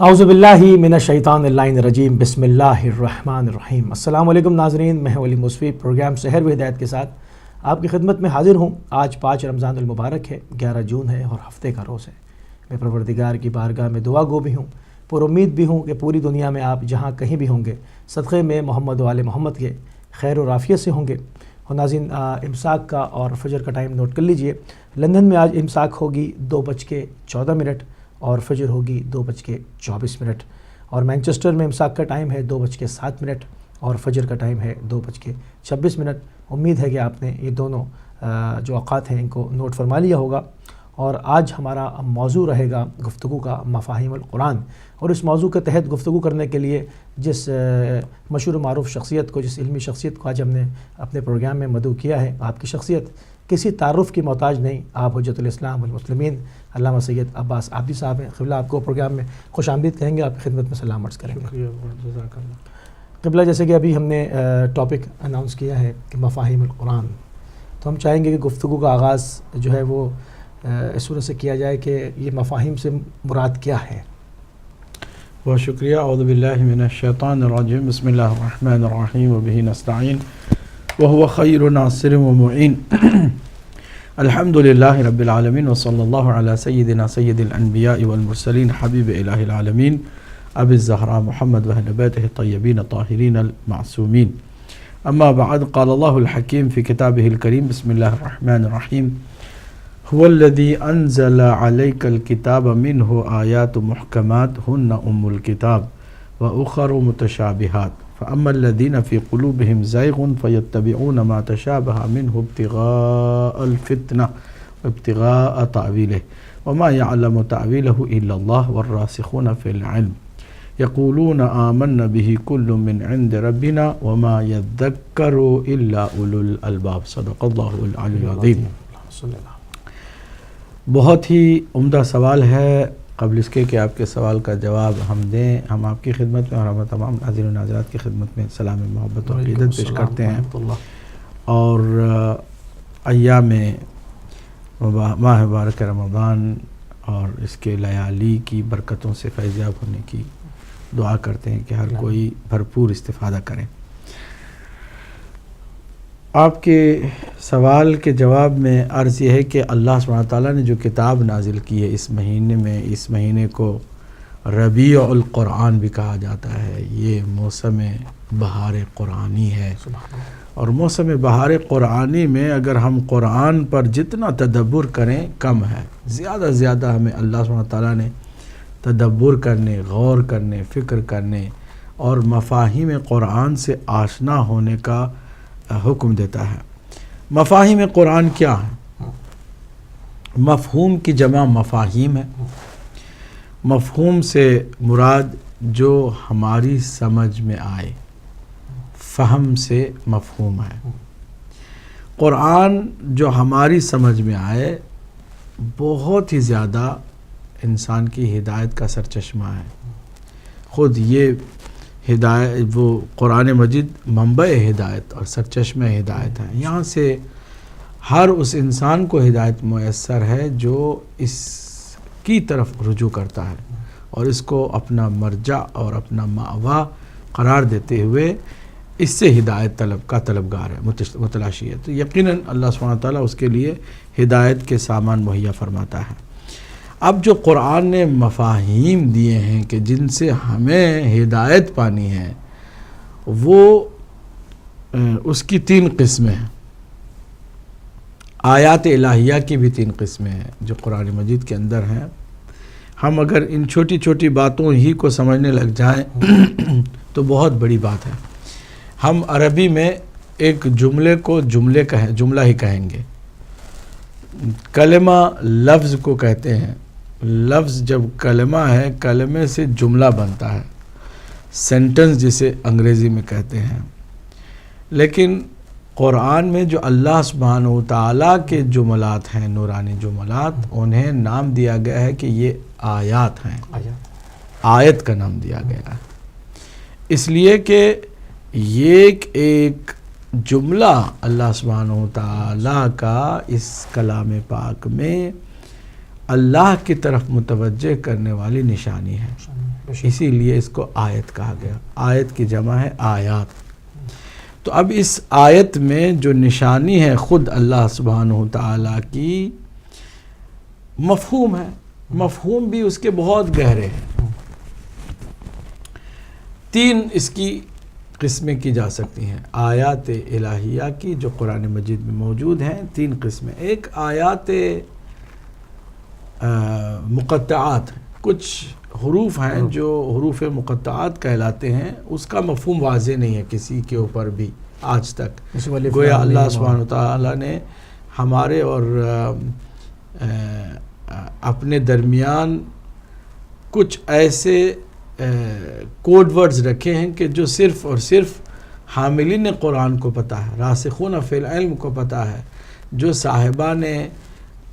اعوذ باللہ من الشیطان الرجیم بسم اللہ الرحمن الرحیم۔ السلام علیکم ناظرین، میں ولی موسوی پروگرام سحر و ہدایت کے ساتھ آپ کی خدمت میں حاضر ہوں۔ آج 5 رمضان المبارک ہے، 11 جون ہے اور ہفتے کا روز ہے۔ میں پروردگار کی بارگاہ میں دعا گو بھی ہوں، پر امید بھی ہوں کہ پوری دنیا میں آپ جہاں کہیں بھی ہوں گے صدقے میں محمد و آل محمد کے خیر و عافیت سے ہوں گے۔ اور ناظرین، امساک کا اور فجر کا ٹائم نوٹ کر لیجئے۔ لندن میں آج امساک ہوگی 2:14 اور فجر ہوگی 2:24، اور مینچسٹر میں امساک کا ٹائم ہے 2:07 اور فجر کا ٹائم ہے 2:26۔ امید ہے کہ آپ نے یہ دونوں جو اوقات ہیں ان کو نوٹ فرما لیا ہوگا۔ اور آج ہمارا موضوع رہے گا گفتگو کا مفاہیم القرآن، اور اس موضوع کے تحت گفتگو کرنے کے لیے جس مشہور و معروف شخصیت کو، جس علمی شخصیت کو آج ہم نے اپنے پروگرام میں مدعو کیا ہے، آپ کی شخصیت کسی تعارف کی محتاج نہیں، آپ حجت الاسلام والمسلمین علامہ سید عباس عابدی صاحب ہیں۔ قبلہ آپ کو پروگرام میں خوش آمدید کہیں گے، آپ کی خدمت میں سلام عرض کریں گے۔ جزاک اللہ۔ قبلہ، جیسے کہ ابھی ہم نے ٹاپک اناؤنس کیا ہے کہ مفاہیم القرآن، تو ہم چاہیں گے کہ گفتگو کا آغاز جو ہے وہ اس صورت سے کیا جائے کہ یہ مفاہیم سے مراد کیا ہے۔ بہت شکریہ۔ اعوذ باللہ من الشیطان الرجیم، بسم اللہ الرحمن الرحیم، وبہ نستعین وہو خیر ناصر ومعین۔ الحمد للہ رب العالمین، وصلی اللہ علی سیدنا سید الانبیاء والمرسلین، حبیب الہ العالمین ابی الزہراء محمد واہل بیتہ الطیبین الطاہرین المعصومین۔ اما بعد، قال اللہ الحکیم فی کتابہ الکریم، بسم اللہ الرحمن الرحیم، هو الذی انزل علیک الکتاب منہ آیات محکمات ہن ام الکتاب واخر متشابہات فاما الذین فی قلوبہم زیغ فیتبعون ما تشابہ منہ ابتغاء الفتنہ وابتغاء تأویلہ وما یعلم تأویلہ الا اللہ والراسخون فی العلم یقولون آمنا بہ کل من عند ربنا وما یذکر الا اولو الالباب۔ صدق اللہ العلی العظیم۔ بہت ہی عمدہ سوال ہے۔ قبل اس کے کہ آپ کے سوال کا جواب ہم دیں، ہم آپ کی خدمت میں اور ہم تمام ناظرین و ناظرات کی خدمت میں سلام محبت و عقیدت پیش کرتے ہیں، اور ایام ماہ مبارک رمضان اور اس کے لیالی کی برکتوں سے فیضیاب ہونے کی دعا کرتے ہیں کہ ہر کوئی بھرپور استفادہ کرے۔ آپ کے سوال کے جواب میں عرض یہ ہے کہ اللہ سبحانہ تعالیٰ نے جو کتاب نازل کی ہے اس مہینے میں، اس مہینے کو ربیع القرآن بھی کہا جاتا ہے، یہ موسم بہار قرآنی ہے، اور موسم بہار قرآنی میں اگر ہم قرآن پر جتنا تدبر کریں کم ہے۔ زیادہ سے زیادہ ہمیں اللہ سبحانہ تعالیٰ نے تدبر کرنے، غور کرنے، فکر کرنے اور مفاہیم قرآن سے آشنا ہونے کا حکم دیتا ہے۔ مفاہیم قرآن کیا ہے؟ مفہوم کی جمع مفاہیم ہے۔ مفہوم سے مراد جو ہماری سمجھ میں آئے، فہم سے مفہوم ہے۔ قرآن جو ہماری سمجھ میں آئے بہت ہی زیادہ انسان کی ہدایت کا سرچشمہ ہے۔ خود یہ ہدایت، وہ قرآن مجید منبع ہدایت اور سرچشمہ ہدایت ہے۔ یہاں سے ہر اس انسان کو ہدایت میسر ہے جو اس کی طرف رجوع کرتا ہے اور اس کو اپنا مرجع اور اپنا مأویٰ قرار دیتے ہوئے اس سے ہدایت کا طلبگار ہے، متلاشی ہے۔ تو یقیناً اللہ سبحانہ تعالیٰ اس کے لیے ہدایت کے سامان مہیا فرماتا ہے۔ اب جو قرآن نے مفاہیم دیے ہیں کہ جن سے ہمیں ہدایت پانی ہے، وہ اس کی 3 قسمیں ہیں۔ آیات الہیہ کی بھی 3 قسمیں ہیں جو قرآن مجید کے اندر ہیں۔ ہم اگر ان چھوٹی چھوٹی باتوں ہی کو سمجھنے لگ جائیں تو بہت بڑی بات ہے۔ ہم عربی میں ایک جملے کو جملہ ہی کہیں گے۔ کلمہ لفظ کو کہتے ہیں۔ لفظ جب کلمہ ہے، کلمے سے جملہ بنتا ہے، سینٹنس جسے انگریزی میں کہتے ہیں۔ لیکن قرآن میں جو اللہ سبحانہ و تعالیٰ کے جملات ہیں، نورانی جملات، انہیں نام دیا گیا ہے کہ یہ آیات ہیں۔ آیت کا نام دیا گیا ہے اس لیے کہ یہ ایک جملہ اللہ سبحانہ و تعالیٰ کا اس کلام پاک میں اللہ کی طرف متوجہ کرنے والی نشانی ہے، اسی لیے اس کو آیت کہا گیا۔ آیت کی جمع ہے آیات۔ تو اب اس آیت میں جو نشانی ہے خود اللہ سبحانہ وتعالیٰ کی مفہوم ہے، مفہوم بھی اس کے بہت گہرے ہیں۔ 3 اس کی قسمیں کی جا سکتی ہیں آیات الہیہ کی جو قرآن مجید میں موجود ہیں۔ 3 قسمیں، ایک آیات مقطعات، کچھ حروف ہیں جو حروف مقطعات کہلاتے ہیں، اس کا مفہوم واضح نہیں ہے کسی کے اوپر بھی آج تک، گویا اللہ سبحانہ وتعالیٰ نے ہمارے اور اپنے درمیان کچھ ایسے کوڈ ورڈز رکھے ہیں کہ جو صرف اور صرف حاملین قرآن کو پتہ ہے، راسخون فی العلم کو پتہ ہے، جو صاحبان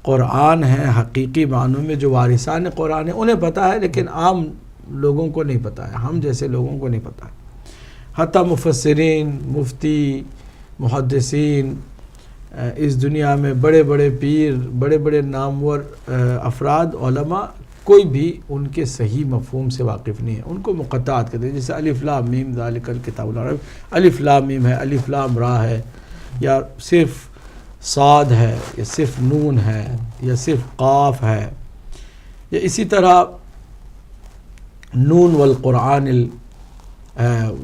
قرآن ہیں حقیقی معنوں میں، جو وارثان قرآن ہیں، انہیں پتہ ہے، لیکن عام لوگوں کو نہیں پتہ ہے، ہم جیسے لوگوں کو نہیں پتہ ہے۔ حتیٰ مفسرین، مفتی، محدثین، اس دنیا میں بڑے بڑے پیر، بڑے بڑے نامور افراد، علماء، کوئی بھی ان کے صحیح مفہوم سے واقف نہیں ہے، ان کو مقطعات کہتے ہیں۔ جیسے الف لام میم ذالک الکتاب لا ریب، الف لام میم ہے، الف لام را ہے، یا صرف صاد ہے، یا صرف نون ہے، یا صرف قاف ہے، یا اسی طرح نون والقرآن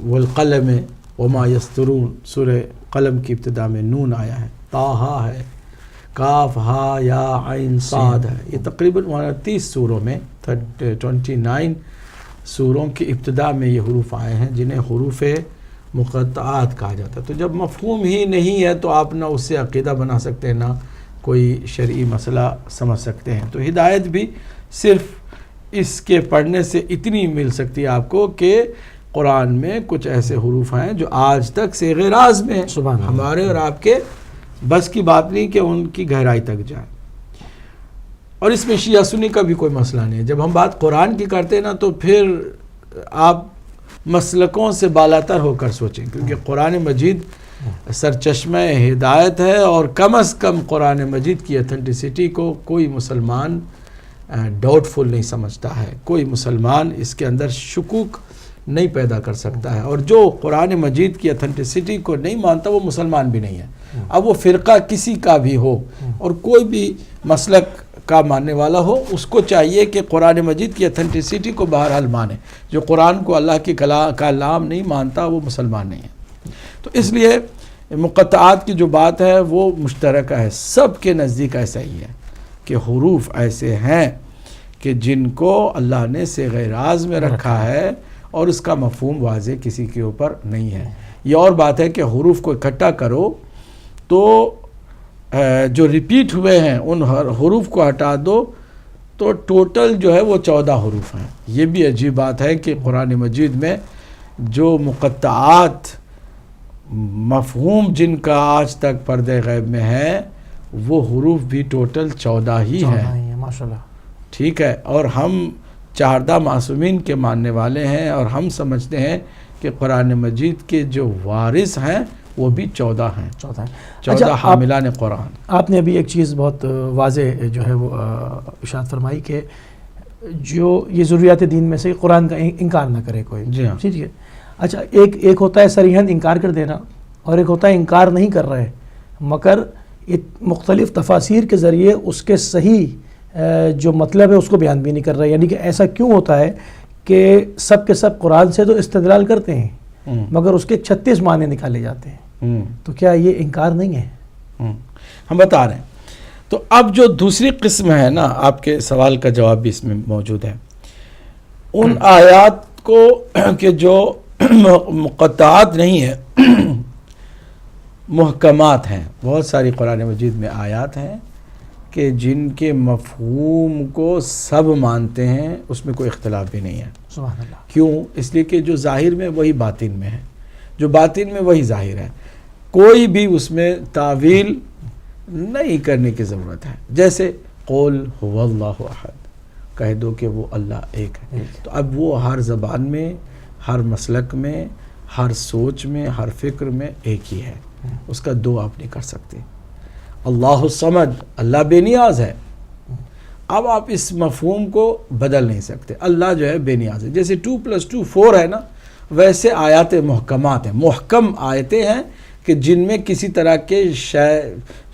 والقلم وما یسطرون، سورہ قلم کی ابتدا میں نون آیا ہے، طٰہٰ ہے، کاف ہا یا عین صاد ہے۔ یہ تقریباً 29 سوروں میں 29 سوروں کی ابتدا میں یہ حروف آئے ہیں جنہیں حروف مقطعات کہا جاتا ہے۔ تو جب مفہوم ہی نہیں ہے تو آپ نہ اس سے عقیدہ بنا سکتے ہیں، نہ کوئی شرعی مسئلہ سمجھ سکتے ہیں۔ تو ہدایت بھی صرف اس کے پڑھنے سے اتنی مل سکتی ہے آپ کو کہ قرآن میں کچھ ایسے حروف ہیں جو آج تک صیغ راز میں ہیں، ہمارے اور آپ کے بس کی بات نہیں کہ ان کی گہرائی تک جائیں۔ اور اس میں شیعہ سنی کا بھی کوئی مسئلہ نہیں ہے۔ جب ہم بات قرآن کی کرتے ہیں نا تو پھر آپ مسلکوں سے بالاتر ہو کر سوچیں، کیونکہ قرآن مجید سرچشمہ ہدایت ہے، اور کم از کم قرآن مجید کی اتھینٹسٹی کو کوئی مسلمان ڈاؤٹ فل نہیں سمجھتا ہے، کوئی مسلمان اس کے اندر شکوک نہیں پیدا کر سکتا ہے، اور جو قرآن مجید کی اتھینٹسٹی کو نہیں مانتا وہ مسلمان بھی نہیں ہے، اب وہ فرقہ کسی کا بھی ہو اور کوئی بھی مسلک کا ماننے والا ہو، اس کو چاہیے کہ قرآن مجید کی اتھینٹسٹی کو بہرحال مانے۔ جو قرآن کو اللہ کی کلام نہیں مانتا وہ مسلمان نہیں ہے۔ تو اس لیے مقطعات کی جو بات ہے وہ مشترکہ ہے، سب کے نزدیک ایسا ہی ہے کہ حروف ایسے ہیں کہ جن کو اللہ نے صیغ راز میں رکھا ہے اور اس کا مفہوم واضح کسی کے اوپر نہیں ہے۔ یہ اور بات ہے کہ حروف کو اکٹھا کرو تو جو ریپیٹ ہوئے ہیں ان حروف کو ہٹا دو تو ٹوٹل جو ہے وہ 14 حروف ہیں۔ یہ بھی عجیب بات ہے کہ قرآن مجید میں جو مقطعات مفہوم جن کا آج تک پردہ غیب میں ہے وہ حروف بھی ٹوٹل 14 ہی ہیں، ماشاءاللہ، ٹھیک ہے۔ اور ہم 14 معصومین کے ماننے والے ہیں، اور ہم سمجھتے ہیں کہ قرآن مجید کے جو وارث ہیں وہ بھی 14 ہیں، 14 حاملان قرآن۔ آپ نے ابھی ایک چیز بہت واضح جو ہے وہ ارشاد فرمائی کہ جو یہ ضروریات دین میں سے قرآن کا انکار نہ کرے کوئی، جی ہاں، ٹھیک ہے۔ اچھا، ایک ہوتا ہے صریحاً انکار کر دینا، اور ایک ہوتا ہے انکار نہیں کر رہے مگر مختلف تفاسیر کے ذریعے اس کے صحیح جو مطلب ہے اس کو بیان بھی نہیں کر رہے۔ یعنی کہ ایسا کیوں ہوتا ہے کہ سب کے سب قرآن سے تو استدلال کرتے ہیں مگر اس کے 36 معنی نکالے جاتے ہیں، تو کیا یہ انکار نہیں ہے؟ ہم بتا رہے ہیں۔ تو اب جو دوسری قسم ہے نا، آپ کے سوال کا جواب بھی اس میں موجود ہے، ان آیات کو کہ جو مقطعات نہیں ہیں، محکمات ہیں۔ بہت ساری قرآن مجید میں آیات ہیں کہ جن کے مفہوم کو سب مانتے ہیں، اس میں کوئی اختلاف بھی نہیں ہے۔ سبحان اللہ۔ کیوں؟ اس لیے کہ جو ظاہر میں وہی باطن میں ہے، جو باطن میں وہی ظاہر ہے، کوئی بھی اس میں تعویل نہیں کرنے کی ضرورت ہے۔ جیسے قول هو اللہ احد، کہہ دو کہ وہ اللہ ایک ہے، تو اب وہ ہر زبان میں، ہر مسلک میں، ہر سوچ میں، ہر فکر میں ایک ہی ہے، اس کا دو آپ نہیں کر سکتے۔ اللہ الصمد، اللہ بے نیاز ہے، اب آپ اس مفہوم کو بدل نہیں سکتے. اللہ جو ہے بے نیاز ہے. جیسے 2+2 4 ہے نا، ویسے آیات محکمات ہیں، محکم آیتیں ہیں کہ جن میں کسی طرح کے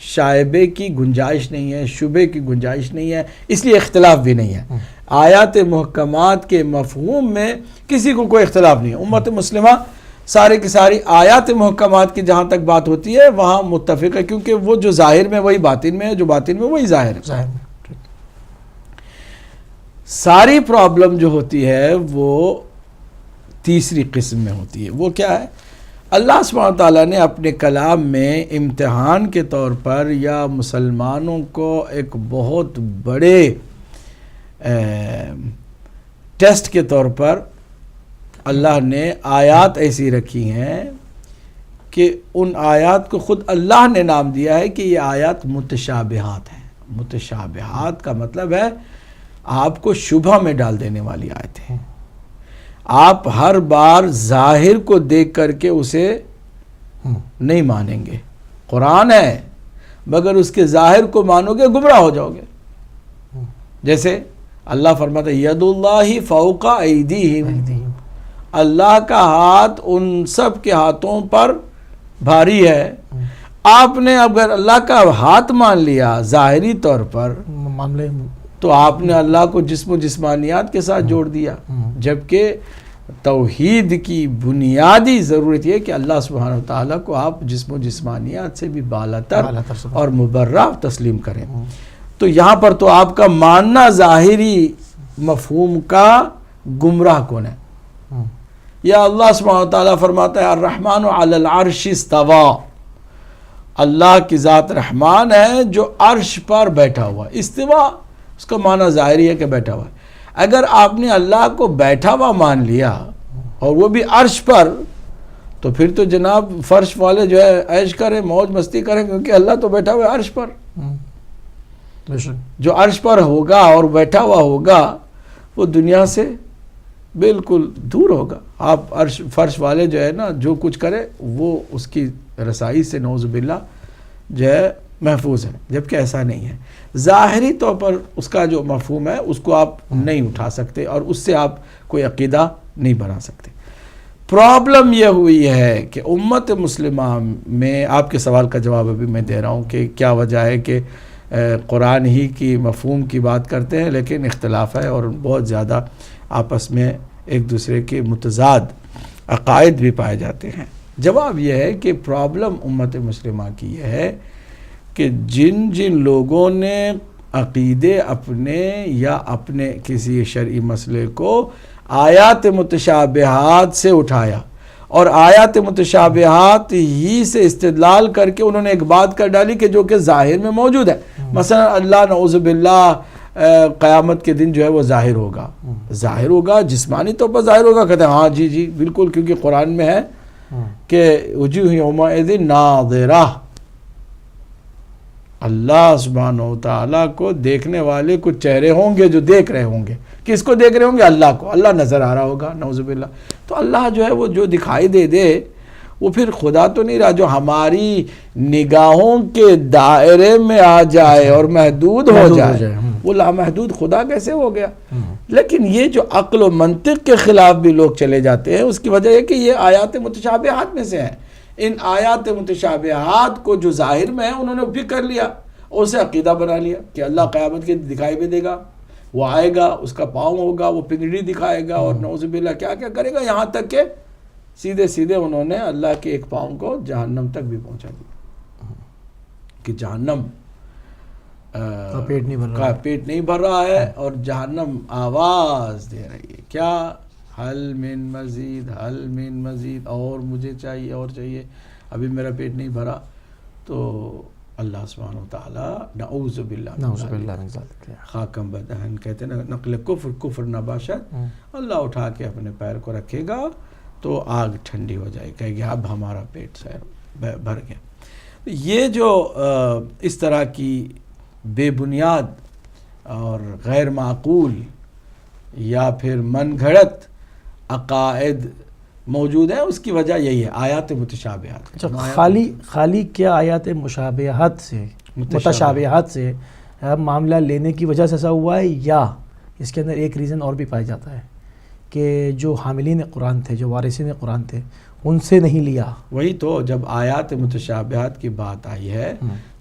شائبے کی گنجائش نہیں ہے، شبے کی گنجائش نہیں ہے، اس لیے اختلاف بھی نہیں ہے. آیات محکمات کے مفہوم میں کسی کو کوئی اختلاف نہیں ہے. امت مسلمہ سارے کی ساری آیات محکمات کی جہاں تک بات ہوتی ہے وہاں متفق ہے، کیونکہ وہ جو ظاہر میں وہی باطن میں ہے، جو باطن میں وہی ظاہر ہے. ساری پرابلم جو ہوتی ہے وہ تیسری قسم میں ہوتی ہے. وہ کیا ہے؟ اللہ سبحانہ وتعالیٰ نے اپنے کلام میں امتحان کے طور پر یا مسلمانوں کو ایک بہت بڑے ٹیسٹ کے طور پر اللہ نے آیات ایسی رکھی ہیں کہ ان آیات کو خود اللہ نے نام دیا ہے کہ یہ آیات متشابہات ہیں. متشابہات کا مطلب ہے آپ کو شبہ میں ڈال دینے والی آیتیں ہیں. آپ ہر بار ظاہر کو دیکھ کر کے اسے نہیں مانیں گے. قرآن ہے مگر اس کے ظاہر کو مانو گے گمراہ ہو جاؤ گے. جیسے اللہ فرماتا ہے ید اللہ فوق ایدیہم، اللہ کا ہاتھ ان سب کے ہاتھوں پر بھاری ہے. آپ نے اگر اللہ کا ہاتھ مان لیا ظاہری طور پر معاملے، تو آپ نے اللہ کو جسم و جسمانیات کے ساتھ جوڑ دیا، جبکہ توحید کی بنیادی ضرورت یہ کہ اللہ سبحانہ وتعالیٰ کو آپ جسم و جسمانیات سے بھی بالاتر اور مبرہ تسلیم کریں. تو یہاں پر تو آپ کا ماننا ظاہری مفہوم کا گمراہ کون ہے؟ یا اللہ سبحانہ وتعالیٰ فرماتا ہے الرحمن علی العرش استوى، اللہ کی ذات رحمان ہے جو عرش پر بیٹھا ہوا. استوا اس کا معنی ظاہری ہے کہ بیٹھا ہوا ہے. اگر آپ نے اللہ کو بیٹھا ہوا مان لیا اور وہ بھی عرش پر، تو پھر تو جناب فرش والے جو ہے عیش کریں، موج مستی کریں، کیونکہ اللہ تو بیٹھا ہوا ہے عرش پر. جو عرش پر ہوگا اور بیٹھا ہوا ہوگا وہ دنیا سے بالکل دور ہوگا. آپ عرش فرش والے جو ہے نا جو کچھ کرے وہ اس کی رسائی سے نعوذ باللہ جو ہے محفوظ ہے، جبکہ ایسا نہیں ہے. ظاہری طور پر اس کا جو مفہوم ہے اس کو آپ نہیں اٹھا سکتے اور اس سے آپ کوئی عقیدہ نہیں بنا سکتے. پرابلم یہ ہوئی ہے کہ امت مسلمہ میں، آپ کے سوال کا جواب ابھی میں دے رہا ہوں کہ کیا وجہ ہے کہ قرآن ہی کی مفہوم کی بات کرتے ہیں لیکن اختلاف ہے اور بہت زیادہ آپس میں ایک دوسرے کے متضاد عقائد بھی پائے جاتے ہیں. جواب یہ ہے کہ پرابلم امت مسلمہ کی یہ ہے کہ جن جن لوگوں نے عقیدے اپنے یا اپنے کسی شرعی مسئلے کو آیات متشابہات سے اٹھایا اور آیات متشابہات ہی سے استدلال کر کے انہوں نے ایک بات کر ڈالی کہ جو کہ ظاہر میں موجود ہے. مثلا اللہ نعوذ باللہ قیامت کے دن جو ہے وہ ظاہر ہوگا، ظاہر ہوگا جسمانی طور پر ظاہر ہوگا. کہتے ہیں ہاں جی بالکل، کیونکہ قرآن میں ہے کہ وجوہ یومئذ ناظرہ، اللہ سبحانہ وتعالیٰ کو دیکھنے والے کچھ چہرے ہوں گے جو دیکھ رہے ہوں گے. کس کو دیکھ رہے ہوں گے؟ اللہ کو. اللہ نظر آ رہا ہوگا نعوذ باللہ. تو اللہ جو ہے وہ جو دکھائی دے وہ پھر خدا تو نہیں رہا، جو ہماری نگاہوں کے دائرے میں آ جائے اور محدود ہو جائے وہ لامحدود خدا کیسے ہو گیا؟ لیکن یہ جو عقل و منطق کے خلاف بھی لوگ چلے جاتے ہیں، اس کی وجہ یہ کہ یہ آیات متشابہات میں سے ہیں. ان آیات متشابہات کو جو ظاہر میں ہے انہوں نے بھی کر لیا اور اسے عقیدہ بنا لیا کہ اللہ قیامت کے دکھائی بھی دے گا، وہ آئے گا، اس کا پاؤں ہوگا، وہ پنجڑی دکھائے گا اور نعوذ باللہ کیا کیا کرے گا، یہاں تک کہ سیدھے انہوں نے اللہ کے ایک پاؤں کو جہنم تک بھی پہنچا دیا کہ جہنم کا پیٹ نہیں بھر رہا ہے اور جہنم آواز دے رہی ہے کیا؟ حل من مزید، اور مجھے چاہیے اور چاہیے، ابھی میرا پیٹ نہیں بھرا. تو اللہ سبحانہ وتعالیٰ نعوذ باللہ خاکم بدہن کہتے ہیں نقل کفر نباشت، اللہ اٹھا کے اپنے پیر کو رکھے گا تو آگ ٹھنڈی ہو جائے، کہے گا اب ہمارا پیٹ بھر گیا. یہ جو اس طرح کی بے بنیاد اور غیر معقول یا پھر من گھڑت عقائد موجود ہیں، اس کی وجہ یہی ہے آیات متشابہات. خالی کیا آیات متشابہات سے معاملہ لینے کی وجہ سے ایسا ہوا ہے، یا اس کے اندر ایک ریزن اور بھی پایا جاتا ہے کہ جو حاملین قرآن تھے، جو وارثین قرآن تھے، ان سے نہیں لیا؟ وہی تو جب آیات متشابہات کی بات آئی ہے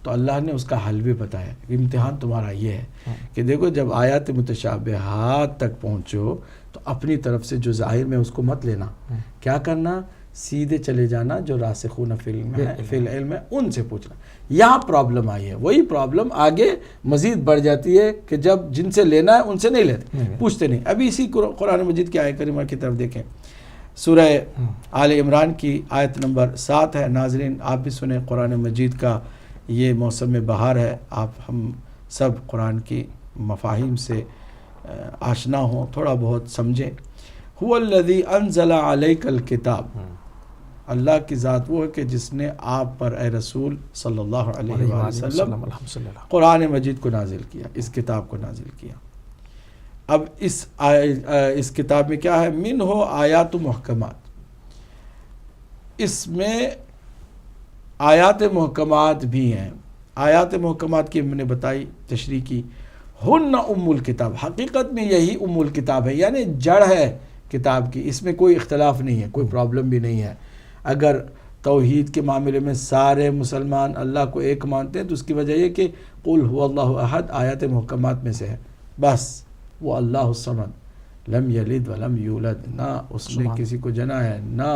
تو اللہ نے اس کا حل بھی بتایا کہ امتحان تمہارا یہ ہے کہ دیکھو جب آیات متشابہات تک پہنچو تو اپنی طرف سے جو ظاہر میں اس کو مت لینا، کیا کرنا، سیدھے چلے جانا جو راسخون فی العلم ہے ان سے پوچھنا۔ یہاں پرابلم آئی ہے، وہی پرابلم آگے مزید بڑھ جاتی ہے کہ جب جن سے لینا ہے ان سے نہیں لیتے، پوچھتے نہیں۔ ابھی اسی قرآن مجید کی آیت کریمہ کی طرف دیکھیں، سورہ آل عمران کی آیت نمبر 7 ہے۔ ناظرین آپ بھی سنیں، قرآن مجید کا یہ موسم بہار ہے، ہم سب قرآن کی مفاہیم سے آشنا ہوں، تھوڑا بہت سمجھیں۔ هو الذی انزل علیک الکتاب، اللہ کی ذات وہ ہے کہ جس نے آپ پر اے رسول صلی اللہ علیہ وآلہ وسلم قرآن مجید کو نازل کیا، اس کتاب کو نازل کیا۔ اب اس کتاب میں کیا ہے، منہ آیات محکمات، اس میں آیات محکمات بھی ہیں۔ آیات محکمات کی ہم نے بتائی، تشریح کی، ہن ام الکتاب، حقیقت میں یہی ام الکتاب ہے، یعنی جڑ ہے کتاب کی، اس میں کوئی اختلاف نہیں ہے، کوئی پرابلم بھی نہیں ہے۔ اگر توحید کے معاملے میں سارے مسلمان اللہ کو ایک مانتے ہیں تو اس کی وجہ یہ کہ قل هو اللہ احد آیات محکمات میں سے ہے، بس وہ اللہ الصمد، لم یلد ولم یولد، نہ اس نے کسی کو جنا ہے نہ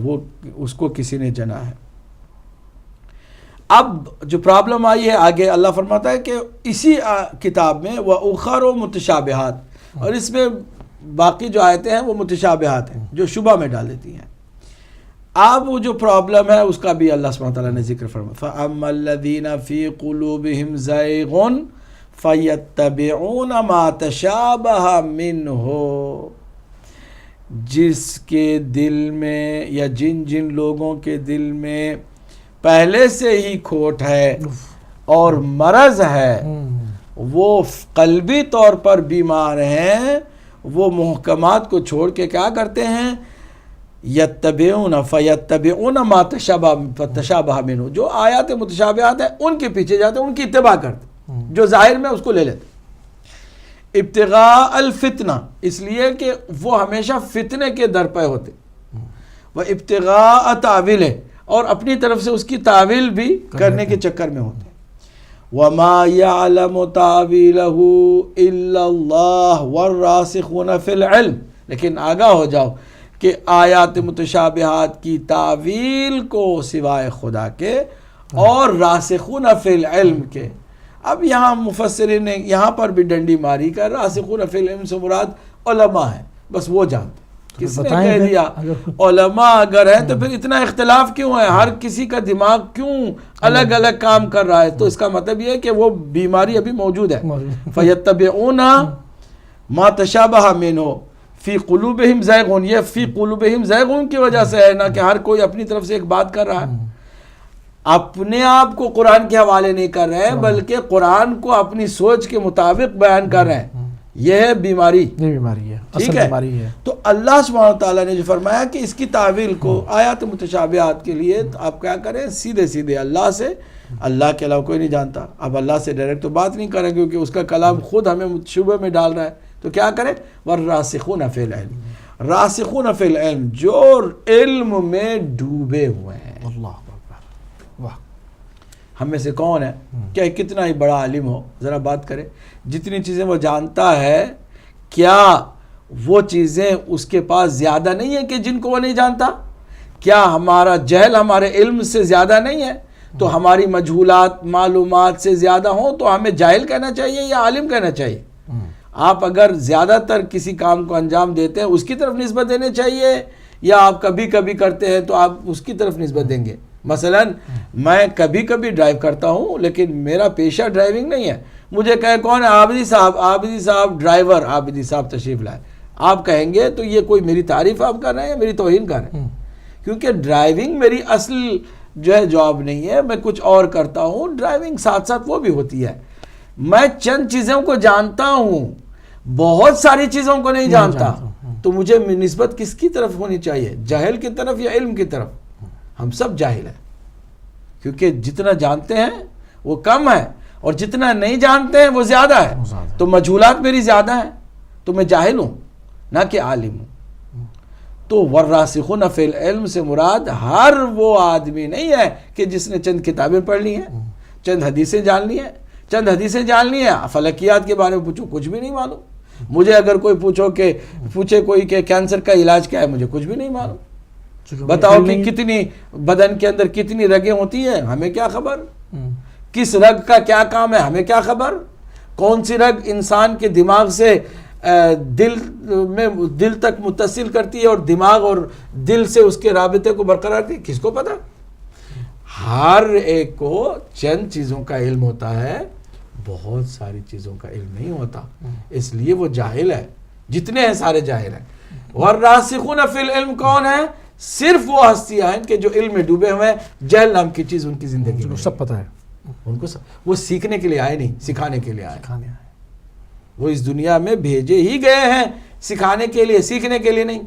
وہ اس کو کسی نے جنا ہے۔ اب جو پرابلم آئی ہے آگے اللہ فرماتا ہے کہ اسی کتاب میں وَأُخَرُ متشابہات، اور اس میں باقی جو آیتیں ہیں وہ متشابہات ہیں جو شبہ میں ڈال دیتی ہیں۔ اب وہ جو پرابلم ہے اس کا بھی اللہ سبحانہ وتعالیٰ نے ذکر فرمایا، فَأَمَّا الَّذِينَ فِي قُلُوبِهِمْ زَيْغٌ فَيَتَّبِعُونَ مَا تَشَابَهَ مِنْهُ، جس کے دل میں یا جن لوگوں کے دل میں پہلے سے ہی کھوٹ ہے اور مرض ہے، وہ قلبی طور پر بیمار ہیں، وہ محکمات کو چھوڑ کے کیا کرتے ہیں، فیتبعون ما تشابہ منہ، جو آیات متشابہات ہیں ان کے پیچھے جاتے ہیں، ان کی اتباع کرتے ہیں، جو ظاہر میں اس کو لے لیتے ہیں۔ ابتغاء الفتنہ، اس لیے کہ وہ ہمیشہ فتنے کے در پہ ہوتے، وہ ابتغاء تاویلہ، اور اپنی طرف سے اس کی تعویل بھی کرنے کے چکر میں ہوتے ہیں۔ وَمَا يَعْلَمُ تَعْوِيلَهُ إِلَّا اللَّهُ وَالرَّاسِخُونَ فِي الْعِلْمِ، لیکن آگاہ ہو جاؤ کہ آیات متشابہات کی تعویل کو سوائے خدا کے اور راسخون فی العلم کے۔ اب یہاں مفسرین نے یہاں پر بھی ڈنڈی ماری کر راسخون فی العلم سے مراد علماء ہیں، بس وہ جانتے ہیں۔ کس نے کہہ دیا علماء اگر ہے تو پھر اتنا اختلاف کیوں ہے، ہر کسی کا دماغ کیوں الگ الگ کام کر رہا ہے؟ تو اس کا مطلب یہ ہے کہ وہ بیماری ابھی موجود ہے۔ فَيَتَّبِعُونَ مَا تَشَابَهَ مِنْهُ فِي قُلُوبِهِمْ زَيْغٌ، یہ فی قلوبہم زیغون کی وجہ سے ہے نا کہ ہر کوئی اپنی طرف سے ایک بات کر رہا ہے، اپنے آپ کو قرآن کے حوالے نہیں کر رہے ہیں بلکہ قرآن کو اپنی سوچ کے مطابق بیان کر رہے ہیں۔ یہ ہے بیماری، یہ بیماری ہے، ٹھیک اصل بیماری ہے۔ تو اللہ سبحانہ وتعالیٰ نے جو فرمایا کہ اس کی تعویل کو آیات متشابہات کے لیے آپ کیا کریں، سیدھے اللہ سے، اللہ کے علاوہ کوئی نہیں جانتا۔ اب اللہ سے ڈائریکٹ تو بات نہیں کریں کیونکہ اس کا کلام خود ہمیں شبہ میں ڈال رہا ہے، تو کیا کریں، والراسخون فی العلم، راسخون فی العلم، جو علم میں ڈوبے ہوئے ہیں۔ اللہ اکبر، واہ۔ ہم میں سے کون ہے کہ کتنا ہی بڑا عالم ہو، ذرا بات کرے، جتنی چیزیں وہ جانتا ہے کیا وہ چیزیں اس کے پاس زیادہ نہیں ہیں کہ جن کو وہ نہیں جانتا؟ کیا ہمارا جہل ہمارے علم سے زیادہ نہیں ہے؟ تو ہماری مجہولات معلومات سے زیادہ ہوں تو ہمیں جاہل کہنا چاہیے یا عالم کہنا چاہیے؟ آپ اگر زیادہ تر کسی کام کو انجام دیتے ہیں اس کی طرف نسبت دینے چاہیے، یا آپ کبھی کبھی کرتے ہیں تو آپ اس کی طرف نسبت دیں گے؟ مثلا میں کبھی کبھی ڈرائیو کرتا ہوں لیکن میرا پیشہ ڈرائیونگ نہیں ہے، مجھے کہے کون ہے، عابدی صاحب ڈرائیور، عابدی صاحب تشریف لائے، آپ کہیں گے تو یہ کوئی میری تعریف آپ کر رہے ہیں یا میری توہین کر رہے ہیں؟ کیونکہ ڈرائیونگ میری اصل جو ہے جاب نہیں ہے، میں کچھ اور کرتا ہوں، ڈرائیونگ ساتھ ساتھ وہ بھی ہوتی ہے۔ میں چند چیزوں کو جانتا ہوں، بہت ساری چیزوں کو نہیں جانتا، تو مجھے نسبت کس کی طرف ہونی چاہیے، جاہل کی طرف یا علم کی طرف؟ ہم سب جاہل ہیں، کیونکہ جتنا جانتے ہیں وہ کم ہے، اور جتنا نہیں جانتے ہیں وہ زیادہ ہے. تو مجہولات میری زیادہ ہیں تو میں جاہل ہوں نہ کہ عالم ہوں. تو والراسخون فی العلم سے مراد ہر وہ آدمی نہیں ہے کہ جس نے چند کتابیں پڑھ لی ہیں, چند حدیثیں جان لی ہیں. چند حدیثیں جان لی ہیں, فلکیات کے بارے میں پوچھو کچھ بھی نہیں معلوم. مجھے اگر کوئی پوچھے کوئی کہ کینسر کا علاج کیا ہے, مجھے کچھ بھی نہیں معلوم. بتاؤ کہ کتنی بدن کے اندر کتنی رگیں ہوتی ہیں, ہمیں کیا خبر. کس رگ کا کیا کام ہے, ہمیں کیا خبر. کون سی رگ انسان کے دماغ سے دل تک متصل کرتی ہے اور دماغ اور دل سے اس کے رابطے کو برقرار کرتی ہے, کس کو پتا. ہر ایک کو چند چیزوں کا علم ہوتا ہے, بہت ساری چیزوں کا علم نہیں ہوتا, اس لیے وہ جاہل ہے. جتنے ہیں سارے جاہل ہیں. والراسخون فی العلم کون ہے؟ صرف وہ ہستیاں ہیں کہ جو علم میں ڈوبے ہوئے ہیں. جہل نام کی چیز ان کی زندگی میں سب پتہ ہے ان کو. وہ سیکھنے کے لیے آئے نہیں, سکھانے کے لیے آئے. وہ اس دنیا میں بھیجے ہی گئے ہیں سکھانے کے لیے, سیکھنے کے لیے نہیں.